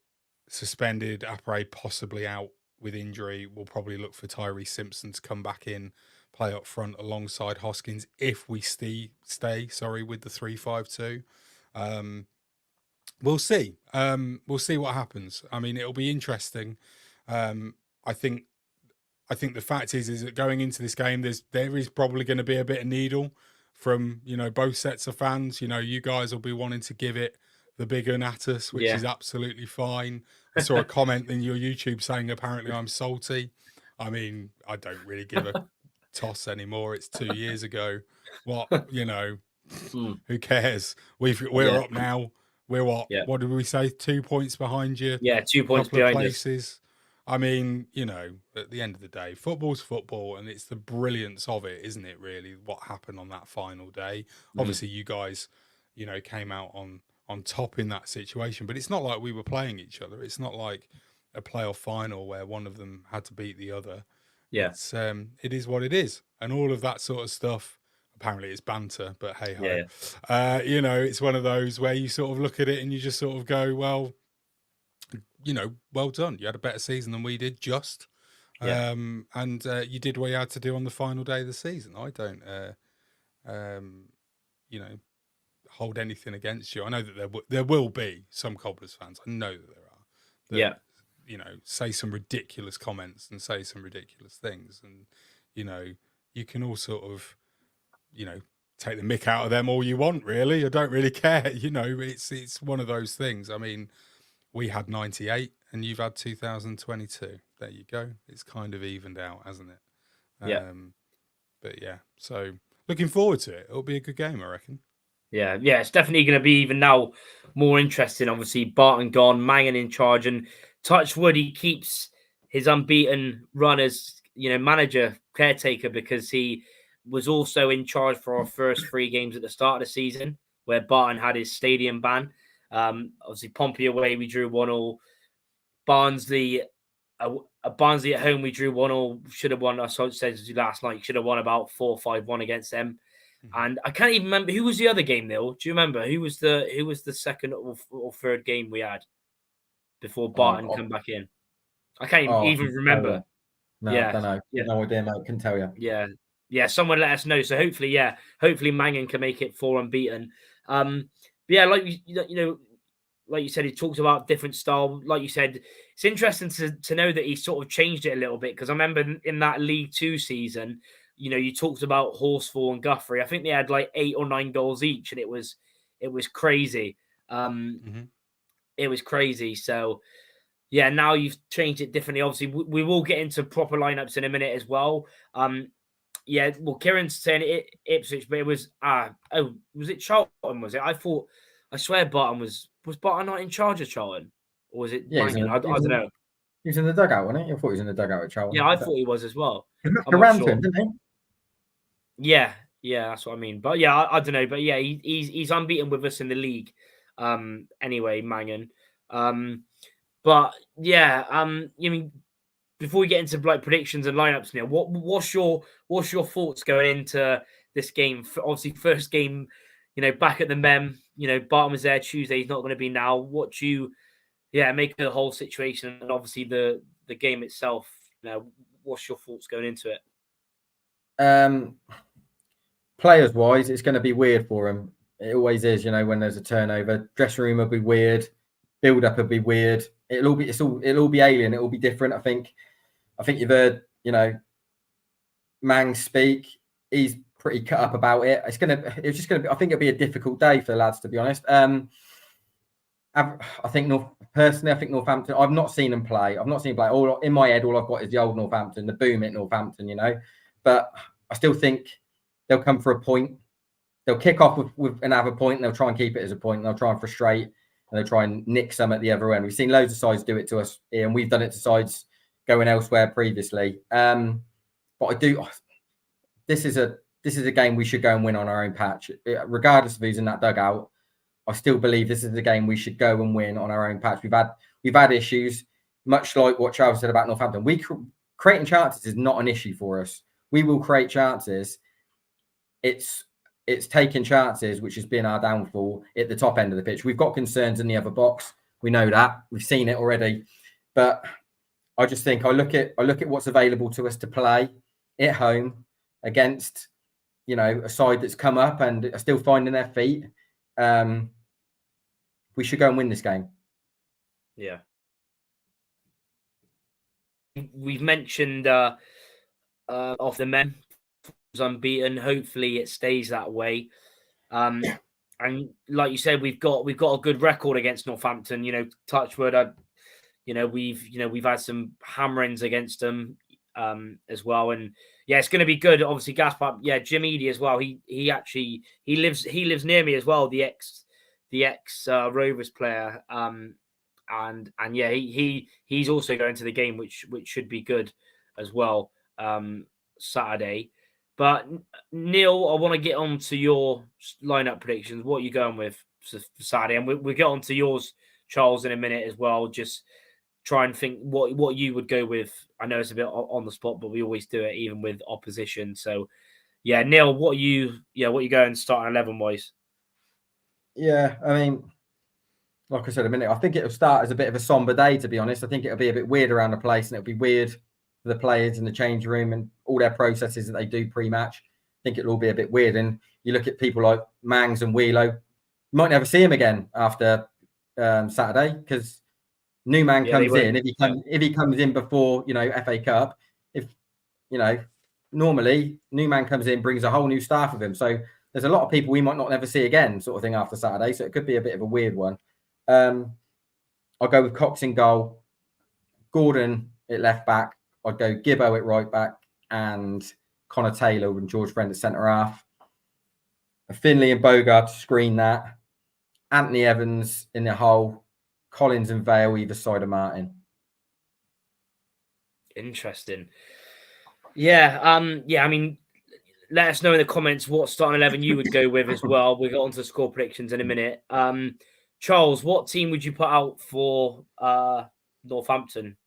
suspended, Apare possibly out with injury. We'll probably look for Tyree Simpson to come back in, play up front alongside Hoskins if we stay with the 3-5-2. We'll see. We'll see what happens. I mean, it'll be interesting. I think the fact is that going into this game, there is probably going to be a bit of needle from, both sets of fans. You guys will be wanting to give it the big un at us, which is absolutely fine. I saw a comment in your YouTube saying apparently I'm salty. I mean, I don't really give a toss anymore. It's 2 years ago. What, who cares? We're up now. We're what? Yeah. What did we say? 2 points behind you? Yeah, 2 points behind places. I mean, at the end of the day, football's football, and it's the brilliance of it, isn't it, really, what happened on that final day? Obviously, you guys, came out on top in that situation, but it's not like we were playing each other. It's not like a playoff final where one of them had to beat the other. Yeah. It is what it is. And all of that sort of stuff, apparently it's banter, but hey ho. It's one of those where you sort of look at it and you just sort of go, well, well done. You had a better season than we did, just. Yeah. And you did what you had to do on the final day of the season. I don't, hold anything against you. I know that there will be some Cobblers fans. I know that there are. That, say some ridiculous comments and say some ridiculous things. And, you can all sort of, take the mick out of them all you want, really. I don't really care. It's one of those things. I mean, we had 98 and you've had 2022. There you go. It's kind of evened out, hasn't it? Yeah. But yeah, so looking forward to it. It'll be a good game, I reckon. Yeah, it's definitely going to be even now more interesting. Obviously, Barton gone, Mangan in charge, and touch wood, he keeps his unbeaten run as manager, caretaker, because he was also in charge for our first 3 games at the start of the season, where Barton had his stadium ban. Obviously, Pompey away, we drew 1-1. Barnsley at home, we drew 1-1. Should have won. I said last night, should have won about 4-5-1 against them. And I can't even remember who was the other game, Neil. Do you remember who was the second or third game we had before Barton come back in? I can't even remember. No, I don't know. Yeah. No idea, mate. Couldn't tell you. Yeah. Someone let us know. So hopefully Mangan can make it 4 unbeaten. Like you said, he talks about different style. Like you said, it's interesting to know that he sort of changed it a little bit, because I remember in that League 2 season, you talked about Horsfall and Guthrie. I think they had like 8 or 9 goals each, and it was crazy. It was crazy. So yeah, now you've changed it differently. Obviously, we will get into proper lineups in a minute as well. Well, Kieran's saying Ipswich, but it was was it Charlton? Was it? I swear Barton was Barton not in charge of Charlton, or was it? Yeah, I don't know. He was in the dugout, wasn't he? I thought he was in the dugout at Charlton. Yeah, I thought he was as well. He ran to him, didn't he? Yeah, that's what I mean. But yeah, I don't know. But yeah, he's unbeaten with us in the league. Anyway, Mangan. But yeah, before we get into like predictions and lineups, Neil, what's your thoughts going into this game? Obviously, first game, back at the Mem. Barton was there Tuesday. He's not going to be now. What do you, make of the whole situation, and obviously the game itself? What's your thoughts going into it? Players wise, it's going to be weird for him. It always is, when there's a turnover. Dressing room will be weird. Build up will be weird. It'll all be alien. It will be different. I think you've heard, Mang speak. He's pretty cut up about it. I think it'll be a difficult day for the lads, to be honest. I think Northampton, I've not seen them play. All in my head, all I've got is the old Northampton, the boom at Northampton, But I still think they'll come for a point. They'll kick off with another point, and they'll try and keep it as a point, and they'll try and frustrate, and they'll try and nick some at the other end. We've seen loads of sides do it to us here, and we've done it to sides going elsewhere previously. But this is a game we should go and win on our own patch. Regardless of who's in that dugout, I still believe this is the game we should go and win on our own patch. We've had issues, much like what Charles said about Northampton. Creating chances is not an issue for us. We will create chances. It's it's taking chances, which has been our downfall at the top end of the pitch. We've got concerns in the other box. We know that. We've seen it already. But I just think I look at what's available to us to play at home against, a side that's come up and are still finding their feet. We should go and win this game. Yeah. We've mentioned of the men unbeaten. Hopefully it stays that way. And like you said, we've got a good record against Northampton. Touchwood. We've had some hammerings against them as well, and yeah, it's going to be good. Obviously, Gaspar, Jim Eady as well. He lives near me as well. The ex Rovers player. And yeah, he's also going to the game, which should be good as well. Saturday. But Neil, I want to get on to your lineup predictions. What are you going with for Saturday? And we'll get on to yours, Charles, in a minute as well. Just try and think what you would go with. I know it's a bit on the spot, but we always do it, even with opposition. So, yeah, Neil, what are you going starting 11 wise? Yeah, I mean, like I said a minute, I think it'll start as a bit of a somber day, to be honest. I think it'll be a bit weird around the place, and it'll be weird for the players in the change room and all their processes that they do pre-match. I think it'll all be a bit weird. And you look at people like Mangs and Wheelo, you might never see him again after Saturday, because new man comes in. If he comes in before, FA Cup, normally new man comes in, brings a whole new staff with him. So there's a lot of people we might not never see again, sort of thing, after Saturday. So it could be a bit of a weird one. I'll go with Cox in goal, Gordon at left back. I'd go Gibbo at right back, and Connor Taylor and George Brent at centre half. Finley and Bogart to screen that. Anthony Evans in the hole. Collins and Vale either side of Martin. Interesting. Yeah. I mean, let us know in the comments what starting 11 you would go with as well. We'll get on to score predictions in a minute. Charles, what team would you put out for Northampton?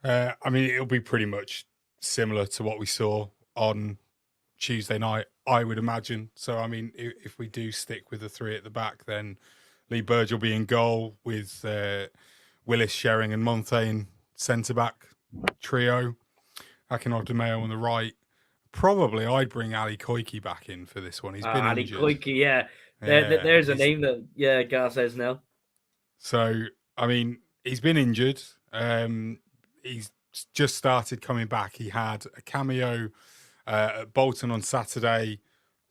I mean, it'll be pretty much similar to what we saw on Tuesday night, I would imagine. So, I mean, if we do stick with the three at the back, then Lee Burge will be in goal with Willis, Shering and Montaigne centre-back trio. Akinodumeo on the right. Probably I'd bring Ali Koike back in for this one. He's been Ali injured. Koike, yeah. There's a name that, Gar says now. So, I mean, he's been injured. He's just started coming back. He had a cameo at Bolton on Saturday.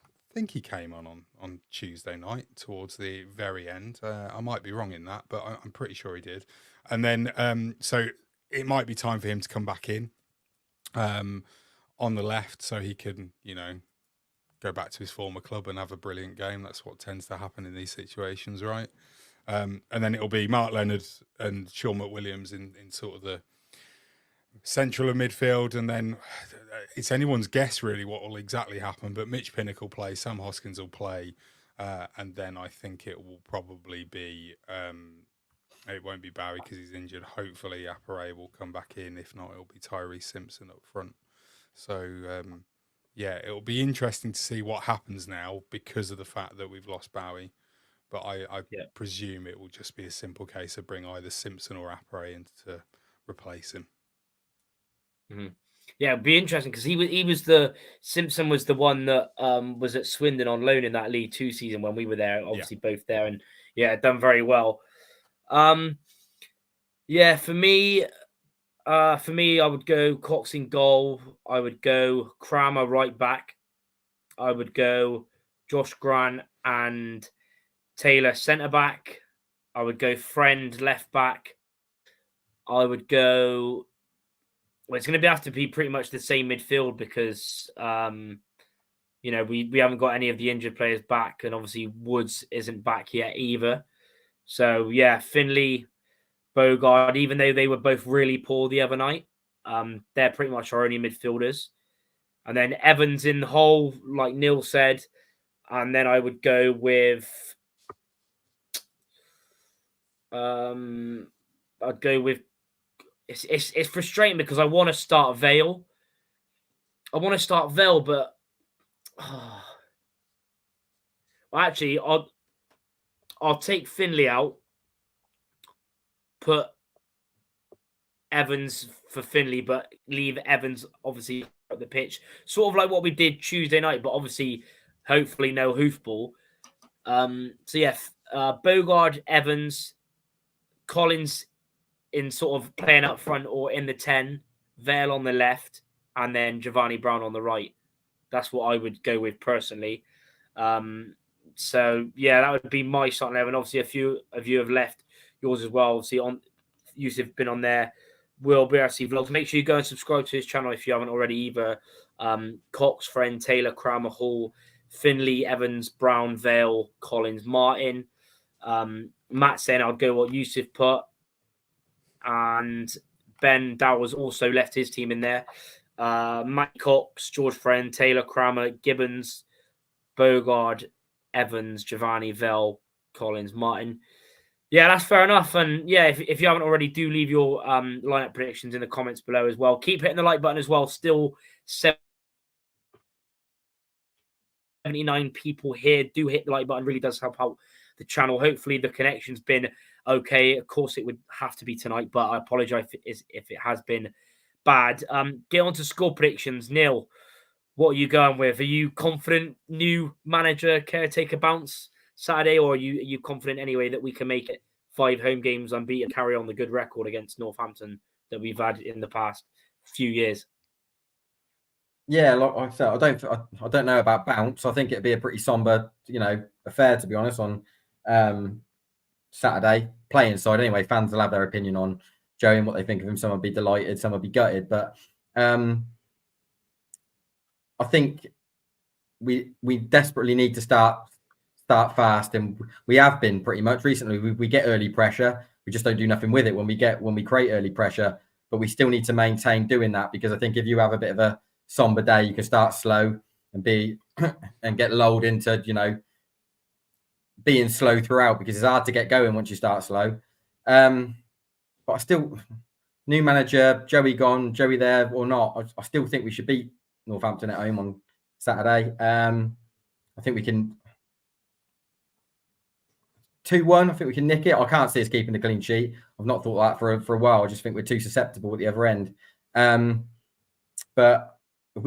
I think he came on Tuesday night towards the very end. I might be wrong in that, but I'm pretty sure he did. And then, so it might be time for him to come back in on the left so he can, go back to his former club and have a brilliant game. That's what tends to happen in these situations, right? And then it'll be Mark Leonard and Sean McWilliams in sort of the central of midfield, and then it's anyone's guess really what will exactly happen. But Mitch Pinnock will play, Sam Hoskins will play, and then I think it will probably be it won't be Bowie because he's injured. Hopefully Appare will come back in. If not, it'll be Tyrese Simpson up front. So yeah, it'll be interesting to see what happens now because of the fact that we've lost Bowie. But I presume it will just be a simple case of bring either Simpson or Appare in to replace him. Mm-hmm. Yeah, it'd be interesting because Simpson was the one that was at Swindon on loan in that League 2 season when we were there, obviously both there, and done very well. For me, I would go Cox in goal. I would go Kramer right back. I would go Josh Grant and Taylor centre back. I would go Friend left back. I would go. Well, it's going to have to be pretty much the same midfield because, we haven't got any of the injured players back, and obviously Woods isn't back yet either. So, Finley, Bogard, even though they were both really poor the other night, they're pretty much our only midfielders. And then Evans in the hole, like Neil said, and then I would go with... I'd go with... It's frustrating because I want to start Vale. But Well, actually, I'll take Finley out, put Evans for Finley, but leave Evans obviously at the pitch, sort of like what we did Tuesday night, but obviously, hopefully, no hoofball. So yeah, Bogard, Evans, Collins in sort of playing up front or in the 10, Vale on the left, and then Giovanni Brown on the right. That's what I would go with personally. So yeah, that would be my starting 11. Obviously, a few of you have left yours as well. Obviously, Yusuf been on there. Will BRC Vlogs. Make sure you go and subscribe to his channel if you haven't already either. Cox, Friend, Taylor, Crammer, Hall, Finley, Evans, Brown, Vale, Collins, Martin. Matt saying I'll go what Yusuf put. And Ben Dowers also left his team in there. Matt Cox, George Friend, Taylor, Crammer, Gibbons, Bogard, Evans, Giovanni, Vale, Collins, Martin. Yeah, that's fair enough. And yeah, if you haven't already, do leave your lineup predictions in the comments below as well. Keep hitting the like button as well. Still 79 people here. Do hit the like button. Really does help out the channel. Hopefully the connection's been okay. Of course, it would have to be tonight, but I apologize if it has been bad. Get on to score predictions. Neil, what are you going with? Are you confident new manager caretaker bounce Saturday, or are you confident anyway that we can make it 5 home games unbeaten, carry on the good record against Northampton that we've had in the past few years? Yeah, like I said, I don't know about bounce. I think it'd be a pretty somber, affair, to be honest, on Saturday. Playing side anyway, fans will have their opinion on Joey and what they think of him. Some will be delighted, some will be gutted, but I think we desperately need to start fast, and we have been pretty much recently. We get early pressure, we just don't do nothing with it when we create early pressure, but we still need to maintain doing that, because I think if you have a bit of a somber day, you can start slow and and get lulled into being slow throughout, because it's hard to get going once you start slow. But I still, new manager, Joey gone, Joey there or not, I still think we should beat Northampton at home on Saturday. I think we can 2-1. I think we can nick it. I can't see us keeping the clean sheet. I've not thought that for a while. I just think we're too susceptible at the other end. But if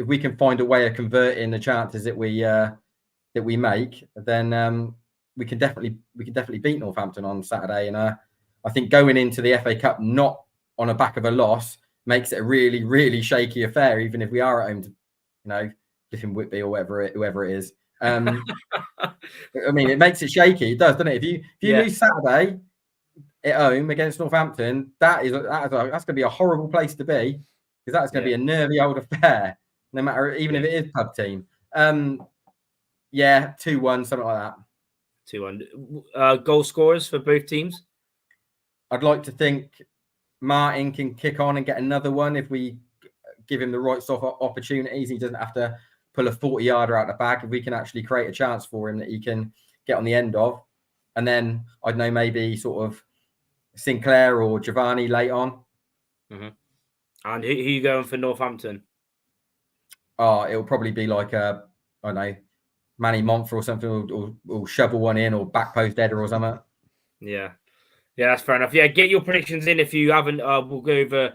we can find a way of converting the chances that we make, then we can definitely beat Northampton on Saturday. And I think going into the FA Cup not on the back of a loss makes it a really, really shaky affair, even if we are at home to, Clifton Whitby or whoever it is. I mean, it makes it shaky. It does, doesn't it? If you lose Saturday at home against Northampton, that's going to be a horrible place to be, because that's going to be a nervy old affair, no matter, even if it is pub team. 2-1, something like that. 2-1. Goal scorers for both teams? I'd like to think Martin can kick on and get another one if we give him the right sort of opportunities. He doesn't have to pull a 40-yarder out the bag. If we can actually create a chance for him that he can get on the end of. And then, I'd know, maybe sort of Sinclair or Giovanni late on. Mm-hmm. And who are you going for Northampton? Oh, it'll probably be like I don't know, Manny Montfort or something, or shovel one in, or back post header or something. Yeah, that's fair enough. Yeah, get your predictions in if you haven't. We'll go over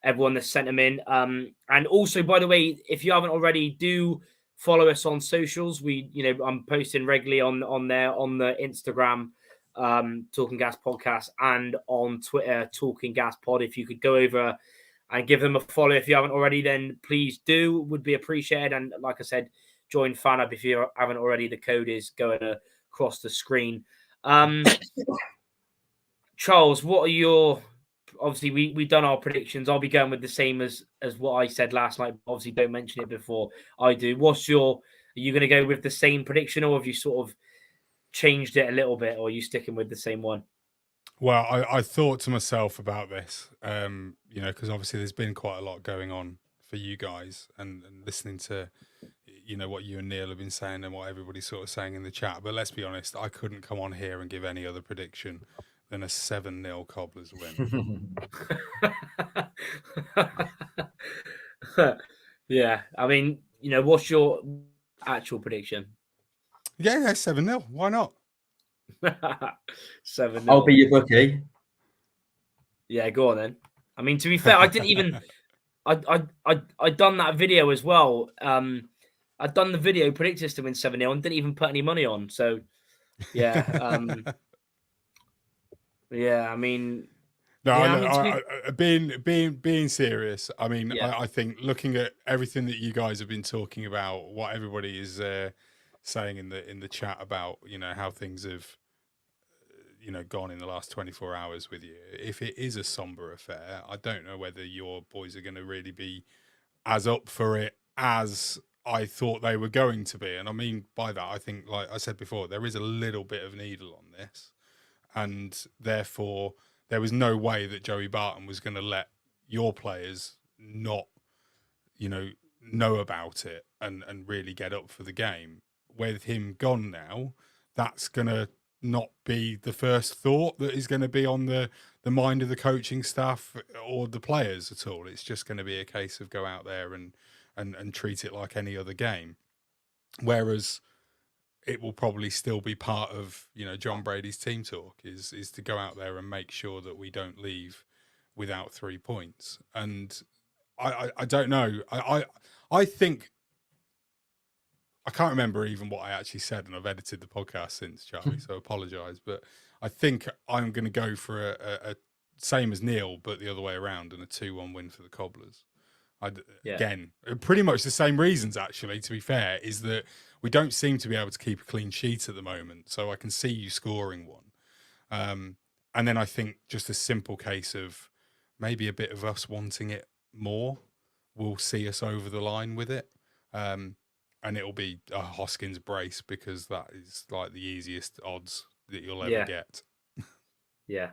everyone that sent them in. And also, by the way, if you haven't already, do follow us on socials. I'm posting regularly on there, on the Instagram, Talking Gas Podcast, and on Twitter, Talking Gas Pod. If you could go over and give them a follow if you haven't already, then please do. Would be appreciated. And like I said, join FanUp if you haven't already. The code is going across the screen. Charles, what are your... Obviously, we've done our predictions. I'll be going with the same as what I said last night. Obviously, don't mention it before I do. Are you going to go with the same prediction, or have you sort of changed it a little bit, or are you sticking with the same one? Well, I thought to myself about this, because obviously there's been quite a lot going on for you guys, and listening to, what you and Neil have been saying and what everybody's sort of saying in the chat. But let's be honest, I couldn't come on here and give any other prediction than a 7-0 Cobblers win. Yeah, I mean, what's your actual prediction? Yeah, 7-0. Why not? 7-0. I'll be your bookie. Yeah, go on then. I mean, to be fair, I didn't even. I done that video as well. I'd done the video predicted us to win 7-0 and didn't even put any money on. So, yeah, yeah. I mean, No, yeah, look, being serious. I mean, Yeah. I think looking at everything that you guys have been talking about, what everybody is saying in the chat about, how things have, gone in the last 24 hours with you. If it is a somber affair, I don't know whether your boys are going to really be as up for it as I thought they were going to be. And I mean by that, I think, like I said before, there is a little bit of needle on this, and therefore there was no way that Joey Barton was going to let your players not, know about it and really get up for the game. With him gone now, that's going to not be the first thought that is going to be on the mind of the coaching staff or the players at all. It's just going to be a case of go out there and treat it like any other game. Whereas it will probably still be part of, John Brady's team talk is to go out there and make sure that we don't leave without 3 points. And I don't know. I think, I can't remember even what I actually said, and I've edited the podcast since, Charlie, so I apologise. But I think I'm going to go for a same as Neil, but the other way around, and a 2-1 win for the Cobblers. Again, pretty much the same reasons, actually, to be fair, is that we don't seem to be able to keep a clean sheet at the moment. So I can see you scoring one. And then I think just a simple case of maybe a bit of us wanting it more will see us over the line with it. And it'll be a Hoskins brace, because that is like the easiest odds that you'll ever get. Yeah,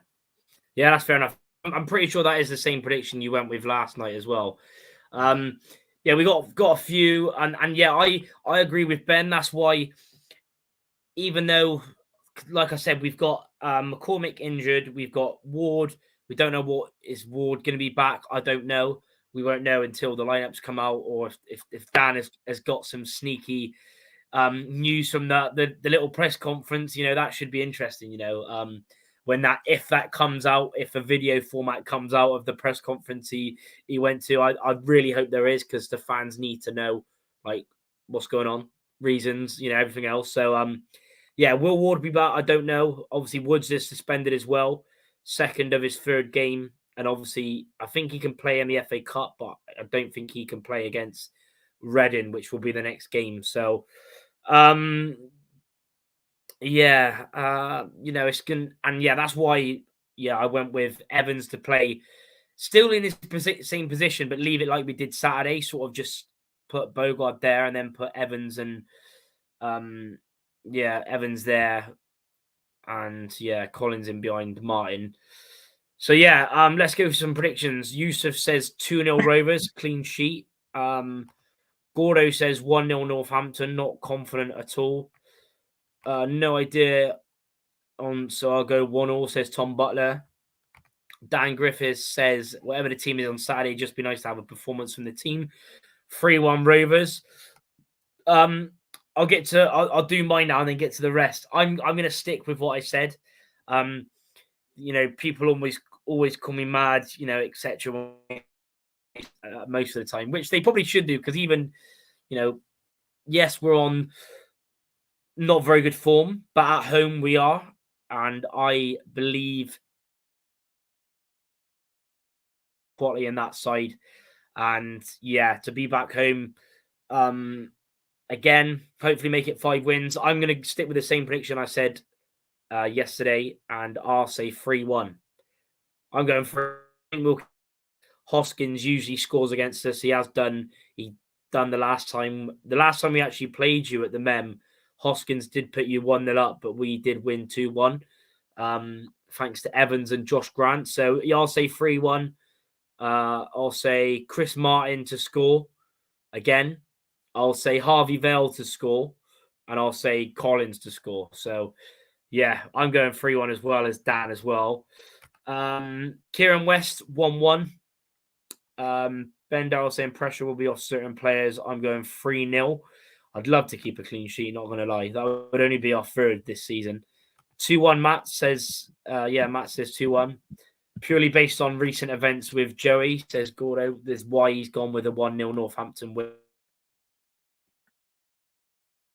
that's fair enough. I'm pretty sure that is the same prediction you went with last night as well. Yeah, we got a few, and yeah, I agree with Ben. That's why, even though, like I said, we've got McCormick injured, we've got Ward. We don't know what is Ward going to be back. I don't know. We won't know until the lineups come out, or if Dan has got some sneaky news from the little press conference. That should be interesting. If that comes out, if a video format comes out of the press conference he went to, I really hope there is, because the fans need to know like what's going on, reasons, everything else. So yeah, will Ward be back? I don't know. Obviously, Woods is suspended as well, second of his third game. And obviously, I think he can play in the FA Cup, but I don't think he can play against Reading, which will be the next game. So, yeah, it's going, and yeah, that's why, I went with Evans to play still in his same position, but leave it like we did Saturday, sort of just put Bogard there and then put Evans and, Evans there, and Collins in behind Martin. So yeah, let's go for some predictions. Yusuf says 2-0 Rovers, clean sheet. Gordo says 1-0 Northampton, not confident at all. No idea so I'll go 1-1, says Tom Butler. Dan Griffiths says whatever the team is on Saturday, just be nice to have a performance from the team. 3-1 Rovers. I'll do mine now and then get to the rest. I'm gonna stick with what I said. People always call me mad, etc. Most of the time, which they probably should do, because even, yes, we're on not very good form, but at home we are, and I believe quality in that side. And to be back home, again, hopefully make it 5 wins. I'm going to stick with the same prediction I said yesterday, and I'll say 3-1. I'm going for Hoskins usually scores against us. He done the last time. The last time we actually played you at the Mem, Hoskins did put you 1-0 up, but we did win 2-1. Thanks to Evans and Josh Grant. So I'll say 3-1. I'll say Chris Martin to score again. I'll say Harvey Vale to score, and I'll say Collins to score. So I'm going 3-1 as well as Dan as well. Kieran West 1-1. Ben Darrell saying pressure will be off certain players. I'm going 3-0. I'd love to keep a clean sheet, not going to lie. That would only be our third this season. 2-1, Matt says, Matt says 2-1. Purely based on recent events with Joey, says Gordo. This is why he's gone with a 1-0 Northampton win.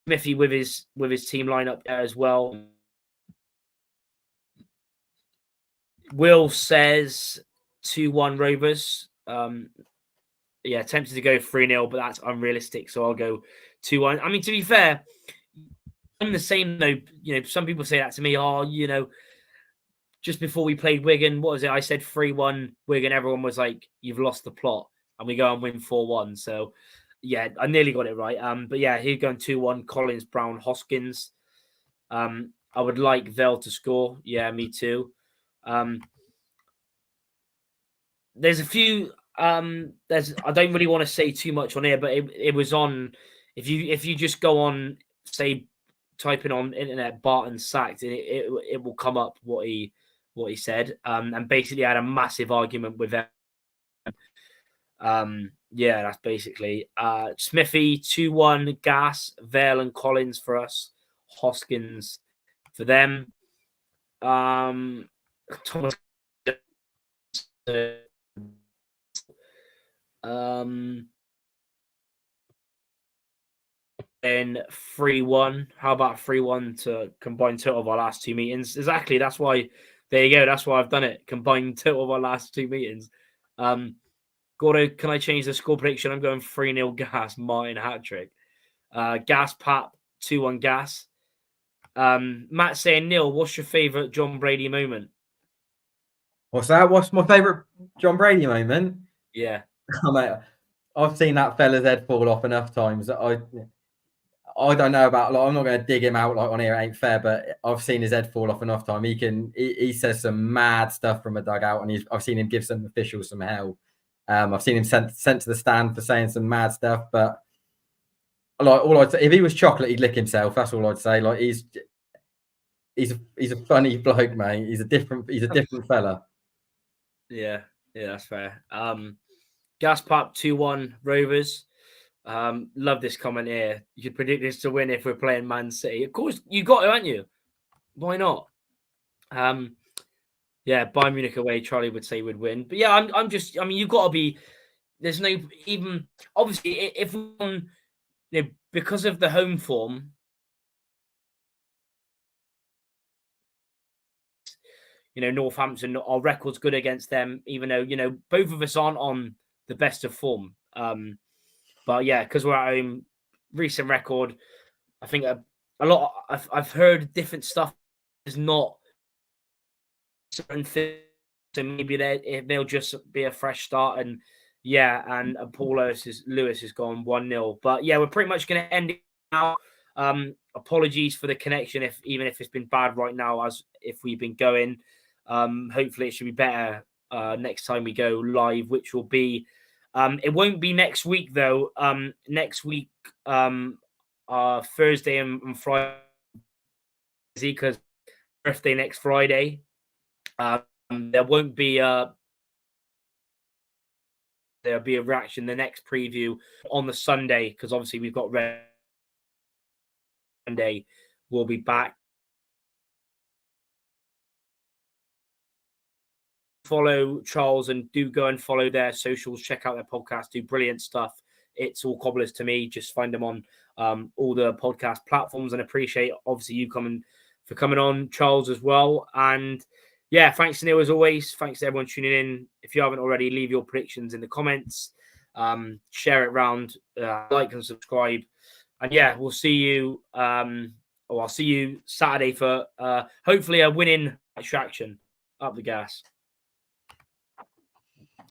Smithy with his team lineup there as well. Will says 2-1 Rovers. Tempted to go 3-0, but that's unrealistic. So I'll go 2-1. I mean, to be fair, I'm the same though. Some people say that to me. Just before we played Wigan, what was it? I said 3-1 Wigan. Everyone was like, "You've lost the plot," and we go and win 4-1. So, yeah, I nearly got it right. But yeah, he's going 2-1. Collins, Brown, Hoskins. I would like Vale to score. Yeah, me too. There's a few. I don't really want to say too much on here, but it was on. If you just go on, say, typing on internet Barton sacked, it will come up what he said. And basically had a massive argument with them. That's basically Smithy 2-1 Gas, Vale and Collins for us, Hoskins for them. Thomas. Then 3-1. How about 3-1 to combine total of our last two meetings? Exactly. That's why. There you go. That's why I've done it. Combined total of our last two meetings. Gordo, can I change the score prediction? I'm going 3-0 Gas. Martin hat trick. Gas Pap 2-1 Gas. Matt saying Neil, what's your favourite John Brady moment? What's that? What's my favourite John Brady moment? Yeah. Mate, I've seen that fella's head fall off enough times that I don't know about. I'm not going to dig him out on here. It ain't fair, but I've seen his head fall off enough time. He says some mad stuff from a dugout, and I've seen him give some officials some hell. I've seen him sent to the stand for saying some mad stuff. But all I'd say, if he was chocolate, he'd lick himself. That's all I'd say. He's a funny bloke, mate. He's a different fella. Yeah, that's fair. Gas Pap 2-1 Rovers. Love this comment here. You should predict this to win if we're playing Man City. Of course, you got to, haven't you? Why not? Bayern Munich away, Charlie would say would win. But yeah, you've got to be. There's no even obviously if because of the home form. Northampton, our record's good against them, even though, both of us aren't on the best of form. But yeah, because we're at home, recent record, I think a lot, I've heard different stuff is not certain things, so maybe they'll just be a fresh start. And Paul Lewis has gone 1-0. But yeah, we're pretty much going to end it now. Apologies for the connection, even if it's been bad right now, as if we've been going. Hopefully it should be better next time we go live, which will be it won't be next week though. Next week, Thursday and Friday, because birthday next Friday. There won't be there'll be a reaction the next preview on the Sunday, because obviously we've got Sunday. We'll be back. Follow Charles and do go and follow their socials. Check out their podcast. Do brilliant stuff. It's all Cobblers to me. Just find them on all the podcast platforms, and appreciate obviously you coming on, Charles, as well. And yeah, thanks Neil as always. Thanks to everyone tuning in. If you haven't already, leave your predictions in the comments. Share it around. Like and subscribe. And yeah, we'll see you. I'll see you Saturday for hopefully a winning attraction. Up the gas.